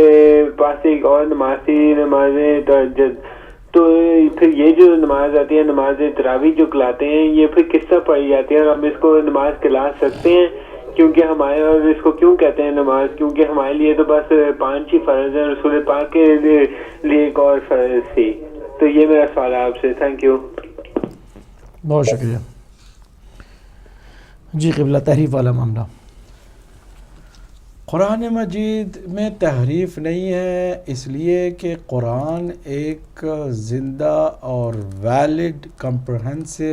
پاس ایک اور نماز تھی, نماز تہجد. تو پھر یہ جو نماز آتی ہے, نماز تراویح جو کہلاتے ہیں, یہ پھر کس طرح پڑھی جاتی ہے, اور ہم اس کو نماز کہلا سکتے ہیں؟ کیونکہ ہمارے, اور اس کو کیوں کہتے ہیں نماز, کیونکہ ہمارے لیے تو بس 5 ہی فرض ہیں, رسول پاک کے لیے ایک اور فرض تھی. تو یہ میرا سوال ہے آپ سے. Thank you. بہت شکریہ. جی قبلہ, تحریف والا معاملہ. قرآن مجید میں تحریف نہیں ہے, اس لیے کہ قرآن ایک زندہ اور ویلڈ کمپرہنسو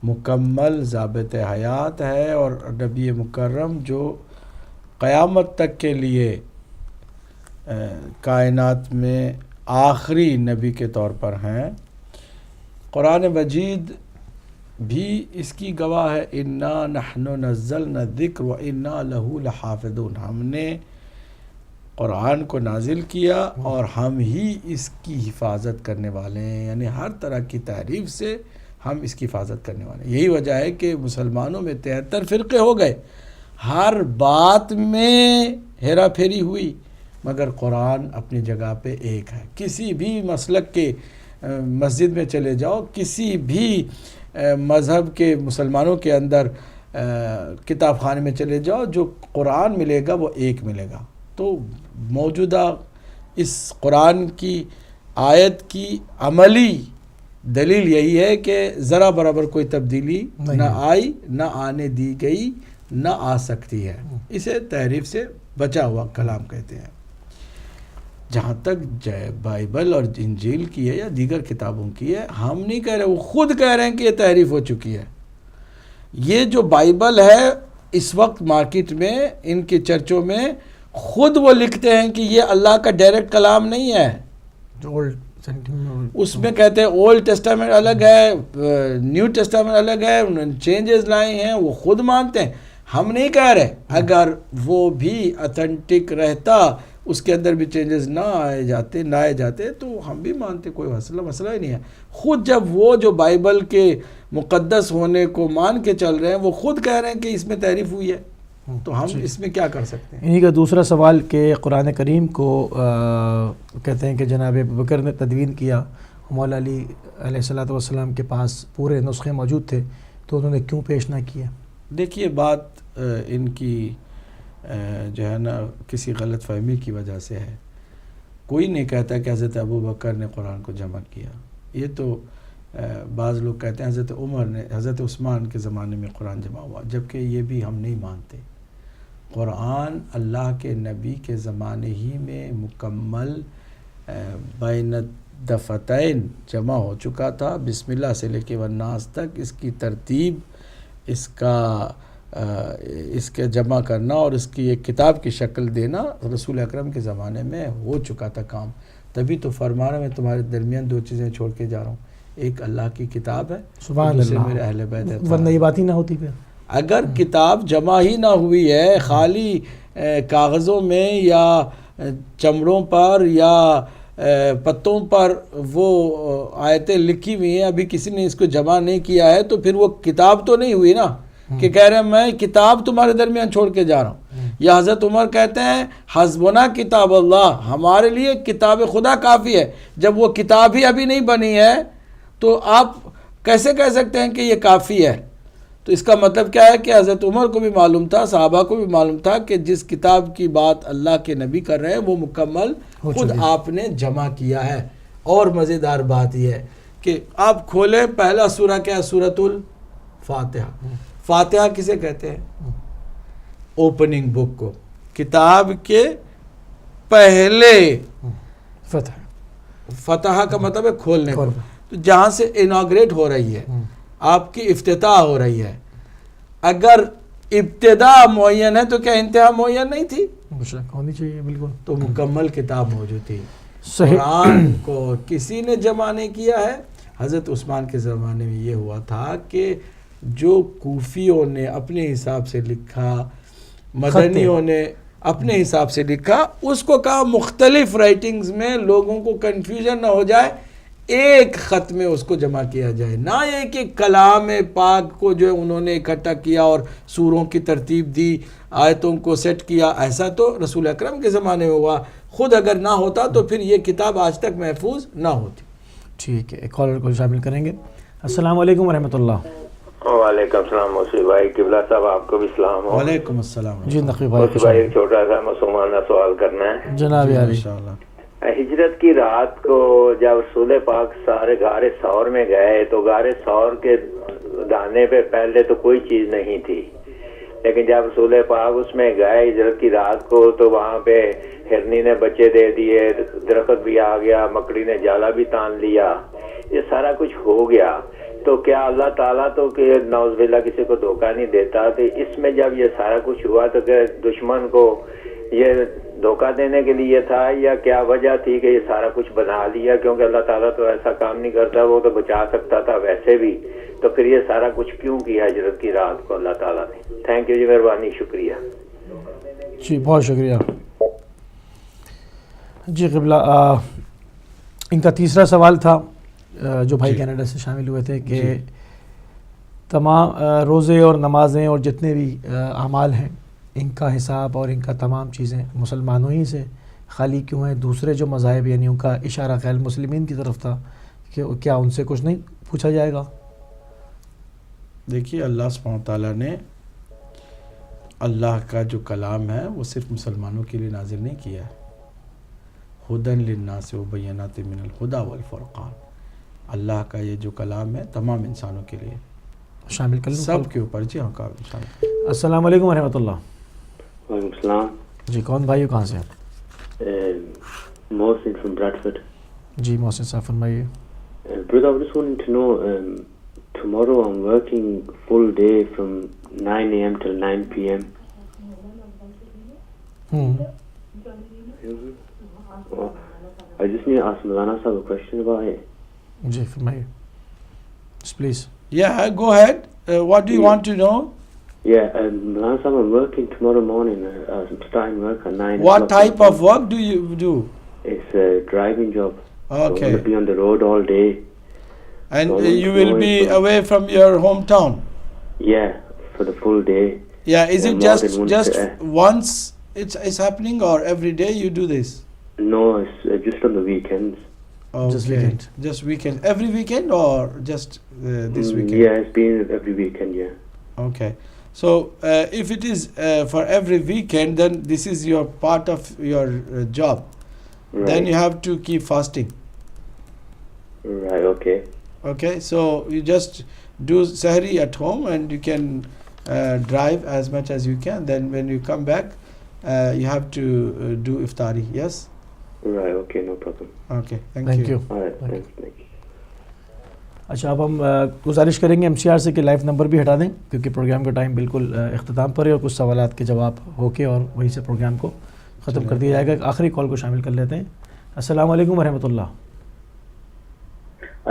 مکمل ضابط حیات ہے, اور نبی مکرم جو قیامت تک کے لیے کائنات میں آخری نبی کے طور پر ہیں. قرآن مجید بھی اس کی گواہ ہے, انا نحن نزلنا الذکر و انا لہ لحافظون. ہم نے قرآن کو نازل کیا اور ہم ہی اس کی حفاظت کرنے والے ہیں, یعنی ہر طرح کی تحریف سے ہم اس کی حفاظت کرنے والے ہیں. یہی وجہ ہے کہ مسلمانوں میں 73 فرقے ہو گئے, ہر بات میں ہیرا پھیری ہوئی, مگر قرآن اپنی جگہ پہ ایک ہے. کسی بھی مسلک کے مسجد میں چلے جاؤ, کسی بھی مذہب کے مسلمانوں کے اندر کتاب خانے میں چلے جاؤ, جو قرآن ملے گا وہ ایک ملے گا. تو موجودہ اس قرآن کی آیت کی عملی دلیل یہی ہے کہ ذرا برابر کوئی تبدیلی نہ آئی, نہ آنے دی گئی, نہ آ سکتی ہے. اسے تحریف سے بچا ہوا کلام کہتے ہیں. جہاں تک بائبل اور انجیل کی ہے یا دیگر کتابوں کی ہے, ہم نہیں کہہ رہے, وہ خود کہہ رہے ہیں کہ یہ تحریف ہو چکی ہے. یہ جو بائبل ہے اس وقت مارکیٹ میں, ان کے چرچوں میں, خود وہ لکھتے ہیں کہ یہ اللہ کا ڈائریکٹ کلام نہیں ہے, اس میں کہتے ہیں اولڈ ٹیسٹامنٹ الگ ہے, نیو ٹیسٹامنٹ الگ ہے, انہوں نے چینجز لائے ہیں, وہ خود مانتے ہیں, ہم نہیں کہہ رہے. اگر وہ بھی اتھینٹک رہتا, اس کے اندر بھی چینجز نہ آئے جاتے تو ہم بھی مانتے, کوئی مسئلہ ہی نہیں ہے. خود جب وہ جو بائبل کے مقدس ہونے کو مان کے چل رہے ہیں, وہ خود کہہ رہے ہیں کہ اس میں تحریف ہوئی ہے, تو ہم اس میں کیا کر سکتے ہیں. انہی کا دوسرا سوال کہ قرآن کریم کو کہتے ہیں کہ جناب ابوبکر نے تدوین کیا, مولا علی علیہ الصلوۃ والسلام کے پاس پورے نسخے موجود تھے, تو انہوں نے کیوں پیش نہ کیا؟ دیکھیے بات ان کی جو ہے نا کسی غلط فہمی کی وجہ سے ہے. کوئی نہیں کہتا کہ حضرت ابوبکر نے قرآن کو جمع کیا. یہ تو بعض لوگ کہتے ہیں حضرت عثمان کے زمانے میں قرآن جمع ہوا, جبکہ یہ بھی ہم نہیں مانتے. قرآن اللہ کے نبی کے زمانے ہی میں مکمل بین دفتین جمع ہو چکا تھا. بسم اللہ سے لے کے والناس تک اس کی ترتیب, اس کے جمع کرنا اور اس کی ایک کتاب کی شکل دینا رسول اکرم کے زمانے میں ہو چکا تھا کام. تبھی تو فرمانا میں تمہارے درمیان دو چیزیں چھوڑ کے جا رہا ہوں, ایک اللہ کی کتاب ہے, سبحان دوسرے اللہ, میرے اہل بیت ہے. ورنہ یہ بات ہی نہ ہوتی. پھر اگر کتاب جمع ہی نہ ہوئی ہے, خالی کاغذوں میں یا چمڑوں پر یا پتوں پر وہ آیتیں لکھی ہوئی ہیں, ابھی کسی نے اس کو جمع نہیں کیا ہے, تو پھر وہ کتاب تو نہیں ہوئی نا, کہ کہہ رہے ہیں میں کتاب تمہارے درمیان چھوڑ کے جا رہا ہوں. یا حضرت عمر کہتے ہیں حسبنا کتاب اللہ, ہمارے لیے کتاب خدا کافی ہے. جب وہ کتاب ہی ابھی نہیں بنی ہے تو آپ کیسے کہہ سکتے ہیں کہ یہ کافی ہے؟ تو اس کا مطلب کیا ہے کہ حضرت عمر کو بھی معلوم تھا, صحابہ کو بھی معلوم تھا کہ جس کتاب کی بات اللہ کے نبی کر رہے ہیں وہ مکمل خود آپ نے جمع کیا ہے. اور مزیدار بات یہ ہے کہ آپ کھولیں پہلا سورہ کیا ہے, سورۃ الفاتحہ. فاتحہ کسے کہتے ہیں؟ اوپننگ بک کو, کتاب کے پہلے. فتح کا مطلب ہے کھولنے کو, تو جہاں سے اناگریٹ ہو رہی ہے, آپ کی افتتاح ہو رہی ہے. اگر ابتدا معین ہے تو کیا انتہا معین نہیں تھی؟ ہونی چاہیے بالکل. تو مکمل کتاب موجود تھی. قرآن کو کسی نے جمع نہیں کیا ہے. حضرت عثمان کے زمانے میں یہ ہوا تھا کہ جو کوفیوں نے اپنے حساب سے لکھا, مدنیوں نے اپنے حساب سے لکھا, اس کو کہا مختلف رائٹنگز میں لوگوں کو کنفیوژن نہ ہو جائے, ایک خط میں اس کو جمع کیا جائے. نہ یہ کہ کلام پاک کو جو انہوں نے اکٹھا کیا اور سوروں کی ترتیب دی, آیتوں کو سیٹ کیا, ایسا تو رسول اکرم کے زمانے میں ہوا. خود اگر نہ ہوتا تو پھر یہ کتاب آج تک محفوظ نہ ہوتی. ٹھیک ہے, ایک کالر کو شامل کریں گے. السلام علیکم ورحمۃ اللہ. وعلیکم السلام موسیٰ بھائی, قبلہ صاحب آپ کو بھی سلام ہو. وعلیکم السلام. جی نقی موسیٰ بھائی, ایک چھوٹا سا مسلمانہ سوال کرنا ہے جناب. ہجرت کی رات کو جب رسول پاک سارے غار ثور میں گئے تو غار ثور کے دانے پہ پہلے تو کوئی چیز نہیں تھی, لیکن جب رسول پاک اس میں گئے ہجرت کی رات کو تو وہاں پہ ہرنی نے بچے دے دیے, درخت بھی آ گیا, مکڑی نے جالا بھی تان لیا, یہ سارا کچھ ہو گیا. تو کیا اللہ تعالیٰ تو کہ نعوذ باللہ کسی کو دھوکہ نہیں دیتا؟ تو اس میں جب یہ سارا کچھ ہوا تو کہ دشمن کو یہ دھوکہ دینے کے لیے تھا یا کیا وجہ تھی کہ یہ سارا کچھ بنا لیا؟ کیونکہ اللہ تعالیٰ تو ایسا کام نہیں کرتا, وہ تو بچا سکتا تھا ویسے بھی, تو پھر یہ سارا کچھ کیوں کیا ہجرت کی رات کو اللہ تعالیٰ نے؟ تھینک یو جی, مہربانی, شکریہ جی. بہت شکریہ جی. قبلہ ان کا تیسرا سوال تھا جو بھائی کینیڈا سے شامل ہوئے تھے کہ تمام روزے اور نمازیں اور جتنے بھی اعمال ہیں ان کا حساب اور ان کا تمام چیزیں مسلمانوں ہی سے خالی کیوں ہیں؟ دوسرے جو مذاہب یعنی ان کا اشارہ غیر مسلمین کی طرف تھا کہ کیا ان سے کچھ نہیں پوچھا جائے گا؟ دیکھیے اللہ سبحانہ تعالیٰ نے اللہ کا جو کلام ہے وہ صرف مسلمانوں کے لیے نازل نہیں کیا ہے. ہدن للناس وبینات من الہدی والفرقان, اللہ کا یہ جو کلام ہے تمام انسانوں کے لیے شامل کر سب کے اوپر. جی ہاں شامل. السلام علیکم ورحمۃ اللہ. وعلیکم السلام. جی کون بھائی ہو, کہاں سے آپ؟ محسن فرام بریڈفورڈ. جی محسن صاحب فرمائیے. Brother, I just wanted to know, tomorrow I'm working full day from 9 a.m. till 9 p.m. I just need to ask Maulana Sahib a question about it. جی فرمائیے please. Yeah, go ahead. What do you want to know? Yeah, Maulana Sahib, I'm working tomorrow morning. I'm starting work at 9 What o'clock. type of work do you do? It's a driving job. Okay. I'm going to be on the road all day. And So you will be away from your hometown? Yeah, for the full day. Yeah, is Yeah, it more than once, just once it's happening, or every day you do this? No, it's just on the weekends. Okay. Just weekend. Just weekend. Every weekend or just this weekend? Yeah, it's been every weekend, yeah. Okay. So if it is for every weekend, then this is your part of your job. Right. Then you have to keep fasting. Right, okay. Okay, so you just do sahri at home and you can drive as much as you can. Then when you come back, you have to do iftari. Yes? Right, okay, no problem. Okay, thank Thank you. All right, thanks. اچھا اب ہم گزارش کریں گے MCR سے کہ life number بھی ہٹا دیں کیونکہ پروگرام کا ٹائم بالکل اختتام پر ہے اور کچھ سوالات کے جواب ہو کے اور وہیں سے پروگرام کو ختم کر دیا جائے گا. آخری کال کو شامل کر لیتے ہیں. السلام علیکم ورحمۃ اللہ.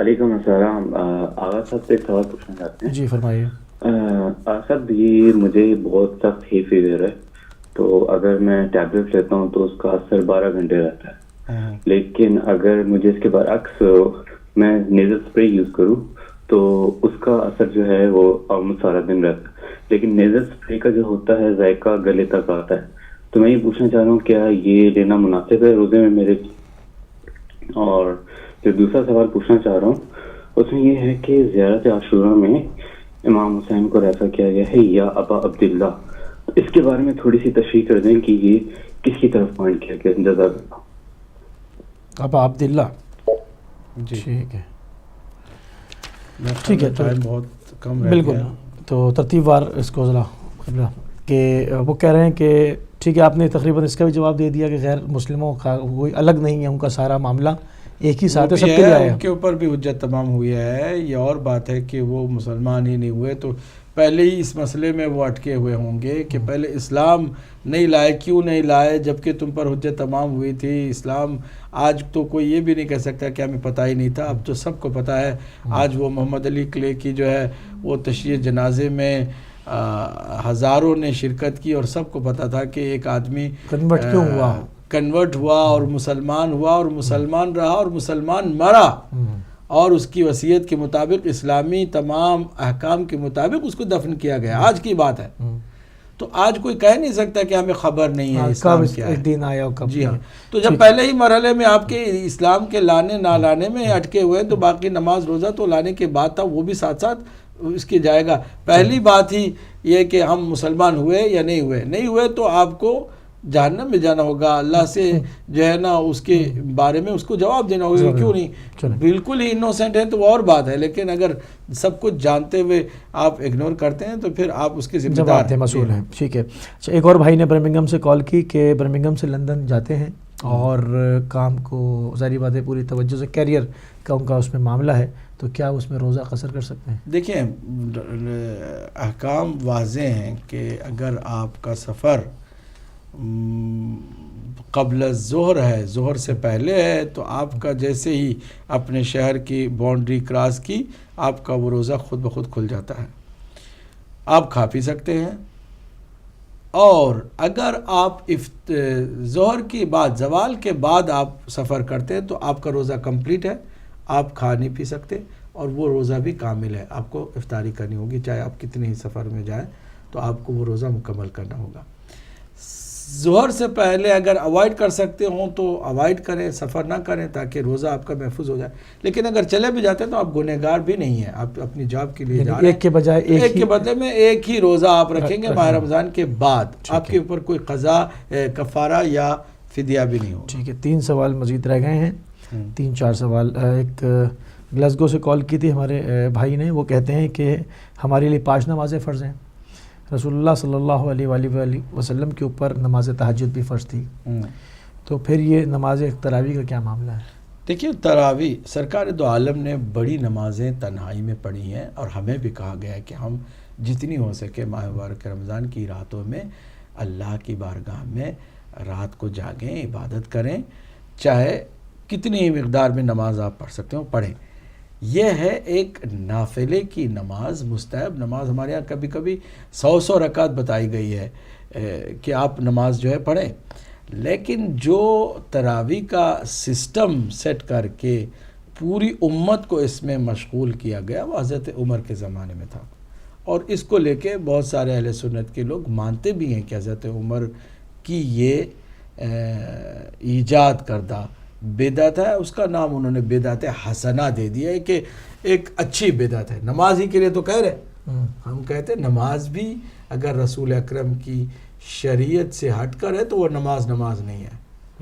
علیکم السلام. آغا صاحب سے ایک سوال پوچھنا چاہتے ہیں. جی فرمائیے. آغا صاحب یہ مجھے بہت سخت ہی فیور ہے تو اگر میں ٹیبلٹ لیتا ہوں تو اس کا اثر 12 گھنٹے رہتا ہے, لیکن اگر مجھے اس کے برعکس میں نیزل اسپرے یوز کروں تو اس کا اثر جو ہے وہ آلموسٹ سارا دن رہتا ہے, لیکن نیزل اسپرے کا جو ہوتا ہے ذائقہ گلے تک آتا ہے. تو میں یہ پوچھنا چاہ رہا ہوں کیا یہ لینا مناسب ہے روزے میں میرے؟ اور جو دوسرا سوال پوچھنا چاہ رہا ہوں اس میں یہ ہے کہ زیارت عاشورہ میں امام حسین کو ریفر کیا گیا ہے یا ابا عبداللہ, اس کے بارے میں تھوڑی سی تشریح کر دیں کہ یہ کس کی طرف پوائنٹ کیا گیا. جزاک اللہ. ابا عبداللہ. جی ٹھیک ہے ٹھیک ہے. ٹائم بہت کم رہ بالکل. تو ترتیب وار اس کو ذرا کہ وہ کہہ رہے ہیں کہ ٹھیک ہے آپ نے تقریباً اس کا بھی جواب دے دیا کہ غیر مسلموں کا کوئی الگ نہیں ہے, ان کا سارا معاملہ ایک ہی ساتھ ہے, سب کے لیے آیا. ان کے اوپر بھی حجت تمام ہوئی ہے. یہ اور بات ہے کہ وہ مسلمان ہی نہیں ہوئے تو پہلے ہی اس مسئلے میں وہ اٹکے ہوئے ہوں گے کہ پہلے اسلام نہیں لائے, کیوں نہیں لائے جبکہ تم پر حجت تمام ہوئی تھی. اسلام آج تو کوئی یہ بھی نہیں کہہ سکتا کہ ہمیں پتہ ہی نہیں تھا, اب تو سب کو پتہ ہے. آج وہ محمد علی کلے کی جو ہے وہ تشییع جنازے میں ہزاروں نے شرکت کی اور سب کو پتہ تھا کہ ایک آدمی کنورٹ کیوں ہوا, کنورٹ ہوا اور مسلمان ہوا اور مسلمان رہا اور مسلمان مرا اور اس کی وصیت کے مطابق اسلامی تمام احکام کے مطابق اس کو دفن کیا گیا. آج کی بات ہے. تو آج کوئی کہہ نہیں سکتا کہ ہمیں خبر نہیں ہے اسلام کیا ہے. دین آیا کب. جی ہاں. تو جب پہلے ہی مرحلے میں آپ کے اسلام کے لانے نہ لانے میں اٹکے ہوئے تو باقی نماز روزہ تو لانے کے بعد تھا, وہ بھی ساتھ ساتھ اس کی جائے گا. پہلی بات ہی یہ کہ ہم مسلمان ہوئے یا نہیں ہوئے, نہیں ہوئے تو آپ کو جہنم میں جانا ہوگا. اللہ سے جو ہے نا اس کے بارے میں اس کو جواب دینا ہوگا. کیوں نہیں, بالکل ہی انوسینٹ ہے تو وہ اور بات ہے, لیکن اگر سب کچھ جانتے ہوئے آپ اگنور کرتے ہیں تو پھر آپ اس کے ذمہ دار ہیں, مسئول ہیں. ٹھیک ہے. اچھا ایک اور بھائی نے برمنگھم سے کال کی کہ برمنگھم سے لندن جاتے ہیں اور کام کو ظاہری بات ہے پوری توجہ سے, کیریئر کا ان کا اس میں معاملہ ہے, تو کیا اس میں روزہ قصر کر سکتے ہیں؟ دیکھیں احکام واضح ہیں کہ اگر آپ کا سفر قبل الظہر ہے, ظہر سے پہلے ہے, تو آپ کا جیسے ہی اپنے شہر کی باؤنڈری کراس کی آپ کا وہ روزہ خود بخود کھل جاتا ہے, آپ کھا پی سکتے ہیں. اور اگر آپ ظہر کے بعد زوال کے بعد آپ سفر کرتے ہیں تو آپ کا روزہ کمپلیٹ ہے, آپ کھا نہیں پی سکتے اور وہ روزہ بھی کامل ہے. آپ کو افطاری کرنی ہوگی چاہے آپ کتنے ہی سفر میں جائیں, تو آپ کو وہ روزہ مکمل کرنا ہوگا. ظہر سے پہلے اگر اوائڈ کر سکتے ہوں تو اوائڈ کریں, سفر نہ کریں تاکہ روزہ آپ کا محفوظ ہو جائے. لیکن اگر چلے بھی جاتے ہیں تو آپ گنہگار بھی نہیں ہیں, آپ اپنی جاب کے لیے جا رہے ہیں, ایک کے بجائے ایک کے بدلے میں ایک ہی روزہ آپ رکھیں گے ماہ رمضان کے بعد, آپ کے اوپر کوئی قضا کفارہ یا فدیہ بھی نہیں ہوگا. ٹھیک ہے. 3 سوال مزید رہ گئے ہیں, 3-4 سوال. ایک گلاسگو سے کال کی تھی ہمارے بھائی نے, وہ کہتے ہیں کہ ہمارے لیے 5 نمازیں فرض ہیں. رسول اللہ صلی اللہ علیہ وآلہ وسلم کے اوپر نماز تہجد بھی فرض تھی, تو پھر یہ نماز تراویح کا کیا معاملہ ہے؟ دیکھیے تراویح سرکار دو عالم نے بڑی نمازیں تنہائی میں پڑھی ہیں, اور ہمیں بھی کہا گیا ہے کہ ہم جتنی ہو سکے ماہ مبارک رمضان کی راتوں میں اللہ کی بارگاہ میں رات کو جاگیں, عبادت کریں, چاہے کتنی مقدار میں نماز آپ پڑھ سکتے ہو پڑھیں. یہ ہے ایک نافلے کی نماز, مستحب نماز. ہمارے یہاں کبھی کبھی 100 رکعت بتائی گئی ہے کہ آپ نماز جو ہے پڑھیں. لیکن جو تراویح کا سسٹم سیٹ کر کے پوری امت کو اس میں مشغول کیا گیا وہ حضرت عمر کے زمانے میں تھا, اور اس کو لے کے بہت سارے اہل سنت کے لوگ مانتے بھی ہیں کہ حضرت عمر کی یہ ایجاد کردہ بدعت ہے. اس کا نام انہوں نے بدعت حسنہ دے دیا ہے کہ ایک اچھی بدعت ہے. نماز ہی کے لیے تو کہہ رہے, ہم کہتے ہیں نماز بھی اگر رسول اکرم کی شریعت سے ہٹ کر ہے تو وہ نماز نہیں ہے.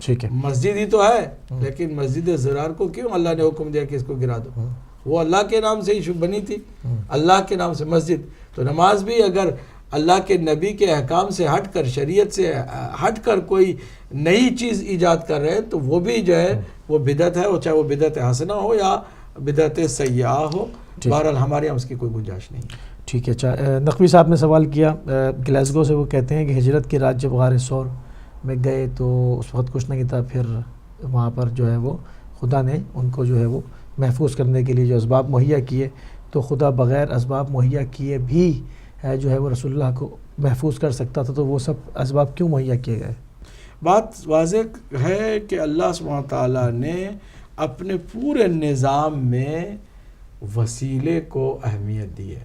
ٹھیک ہے, مسجد ہی تو ہے, لیکن مسجد زرار کو کیوں اللہ نے حکم دیا کہ اس کو گرا دو؟ وہ اللہ کے نام سے ہی بنی تھی, اللہ کے نام سے مسجد. تو نماز بھی اگر اللہ کے نبی کے احکام سے ہٹ کر, شریعت سے ہٹ کر کوئی نئی چیز ایجاد کر رہے ہیں تو وہ بھی جو ہے وہ بدعت ہے, چاہے وہ بدعت حسنہ ہو یا بدعت سیئہ ہو. بہرحال ہمارے یہاں اس کی کوئی گنجائش نہیں. ٹھیک ہے. نقوی صاحب نے سوال کیا گلاسگو سے, وہ کہتے ہیں کہ ہجرت کی رات جب غار ثور میں گئے تو اس وقت کچھ نہیں تھا, پھر وہاں پر جو ہے وہ خدا نے ان کو جو ہے وہ محفوظ کرنے کے لیے جو اسباب مہیا کیے, تو خدا بغیر اسباب مہیا کیے بھی جو ہے وہ رسول اللہ کو محفوظ کر سکتا تھا, تو وہ سب اسباب کیوں مہیا کیے گئے؟ بات واضح ہے کہ اللہ سبحانہ تعالیٰ نے اپنے پورے نظام میں وسیلے کو اہمیت دی ہے.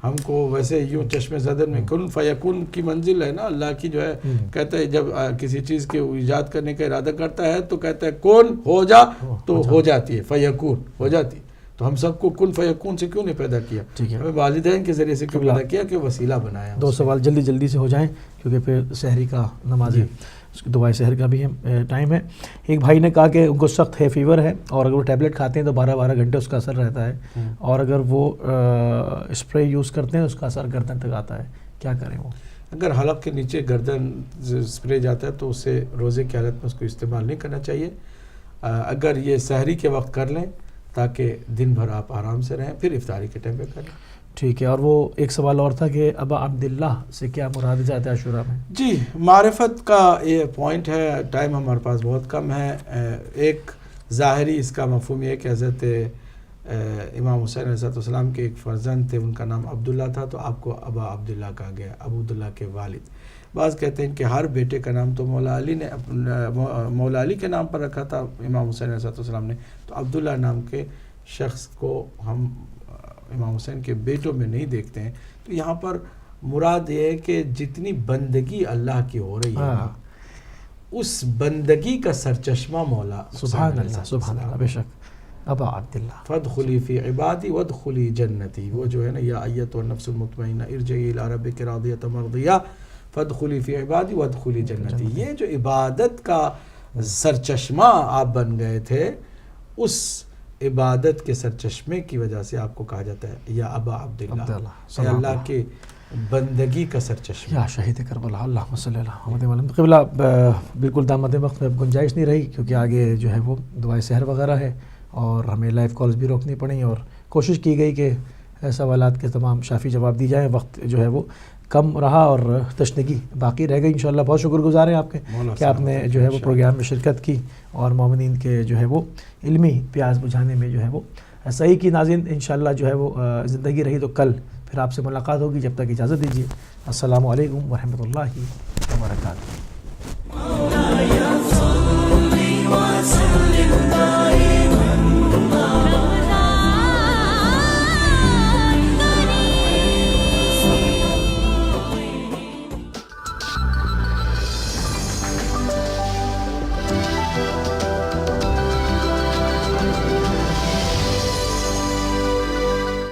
ہم کو ویسے یوں چشم زدر میں کن فیکون کی منزل ہے نا, اللہ کی جو ہے کہتا ہے جب کسی چیز کے ایجاد کرنے کا ارادہ کرتا ہے تو کہتا ہے کون ہو جا, تو ہو جاتی ہے, فیکون ہو جاتی. تو ہم سب کو کن فیکون سے کیوں نہیں پیدا کیا؟ ہمیں والدین کے ذریعے سے کیوں پیدا کیا کہ وسیلہ بنایا. 2 سوال جلدی سے ہو جائیں کیونکہ پھر سحری کا نماز ہے, اس کی دعائے سحر کا بھی ٹائم ہے. ایک بھائی نے کہا کہ ان کو سخت ہے فیور ہے, اور اگر وہ ٹیبلٹ کھاتے ہیں تو 12 گھنٹے اس کا اثر رہتا ہے, اور اگر وہ اسپرے یوز کرتے ہیں اس کا اثر گردن تک آتا ہے, کیا کریں وہ؟ اگر حلق کے نیچے گردن اسپرے جاتا ہے تو اسے روزے کی حالت میں اس کو استعمال نہیں کرنا چاہیے. اگر یہ سحری کے وقت کر لیں تاکہ دن بھر آپ آرام سے رہیں, پھر افطاری کے ٹائم پہ کریں. ٹھیک ہے. اور وہ ایک سوال اور تھا کہ ابا عبداللہ سے کیا مراد ذات عاشوراء میں؟ جی, معرفت کا یہ پوائنٹ ہے, ٹائم ہمارے پاس بہت کم ہے. ایک ظاہری اس کا مفہوم یہ ہے کہ حضرت امام حسین علیہ السلام کے ایک فرزند تھے, ان کا نام عبداللہ تھا, تو آپ کو ابا عبداللہ کہا گیا, ابو عبداللہ کے والد. بعض کہتے ہیں کہ ہر بیٹے کا نام تو مولا علی کے نام پر رکھا تھا امام حسین علیہ السلام نے, تو عبداللہ نام کے شخص کو ہم امام حسین کے بیٹوں میں نہیں دیکھتے ہیں. تو یہاں پر مراد یہ ہے کہ جتنی بندگی اللہ کی ہو رہی ہے اس بندگی کا سرچشمہ مولا سبحان اللہ بے شک. ابا عبداللہ فادخلی فی عبادی وادخلی جنتی, وہ جو ہے نا یا ایتها النفس المطمئنہ ارجعی الی ربک راضیۃ مرضیہ فادخلی فی عبادی وادخلی جنتی. یہ جو عبادت کا سرچشمہ آپ بن گئے تھے, اس عبادت کے سرچشمے کی وجہ سے آپ کو کہا جاتا ہے یا ابا عبداللہ, اے اللہ کے بندگی کا سرچشمہ, یا شہید کربلا. اللہم صلی اللہ محمد وعلی قبلہ. بالکل دامت وقت میں اب گنجائش نہیں رہی کیونکہ آگے جو ہے وہ دعائے سحر وغیرہ ہے, اور ہمیں لائیو کالز بھی روکنی پڑیں, اور کوشش کی گئی کہ سوالات کے تمام شافی جواب دی جائیں. وقت جو ہے وہ کم رہا اور تشنگی باقی رہ گئی. انشاءاللہ بہت شکر گزار ہیں آپ کے کہ آپ نے جو ہے وہ پروگرام میں شرکت کی, اور مومنین کے جو ہے وہ علمی پیاس بجھانے میں جو ہے وہ صحیح کی. ناظرین انشاءاللہ جو ہے وہ زندگی رہی تو کل پھر آپ سے ملاقات ہوگی. جب تک اجازت دیجیے. السلام علیکم ورحمۃ اللہ وبرکاتہ.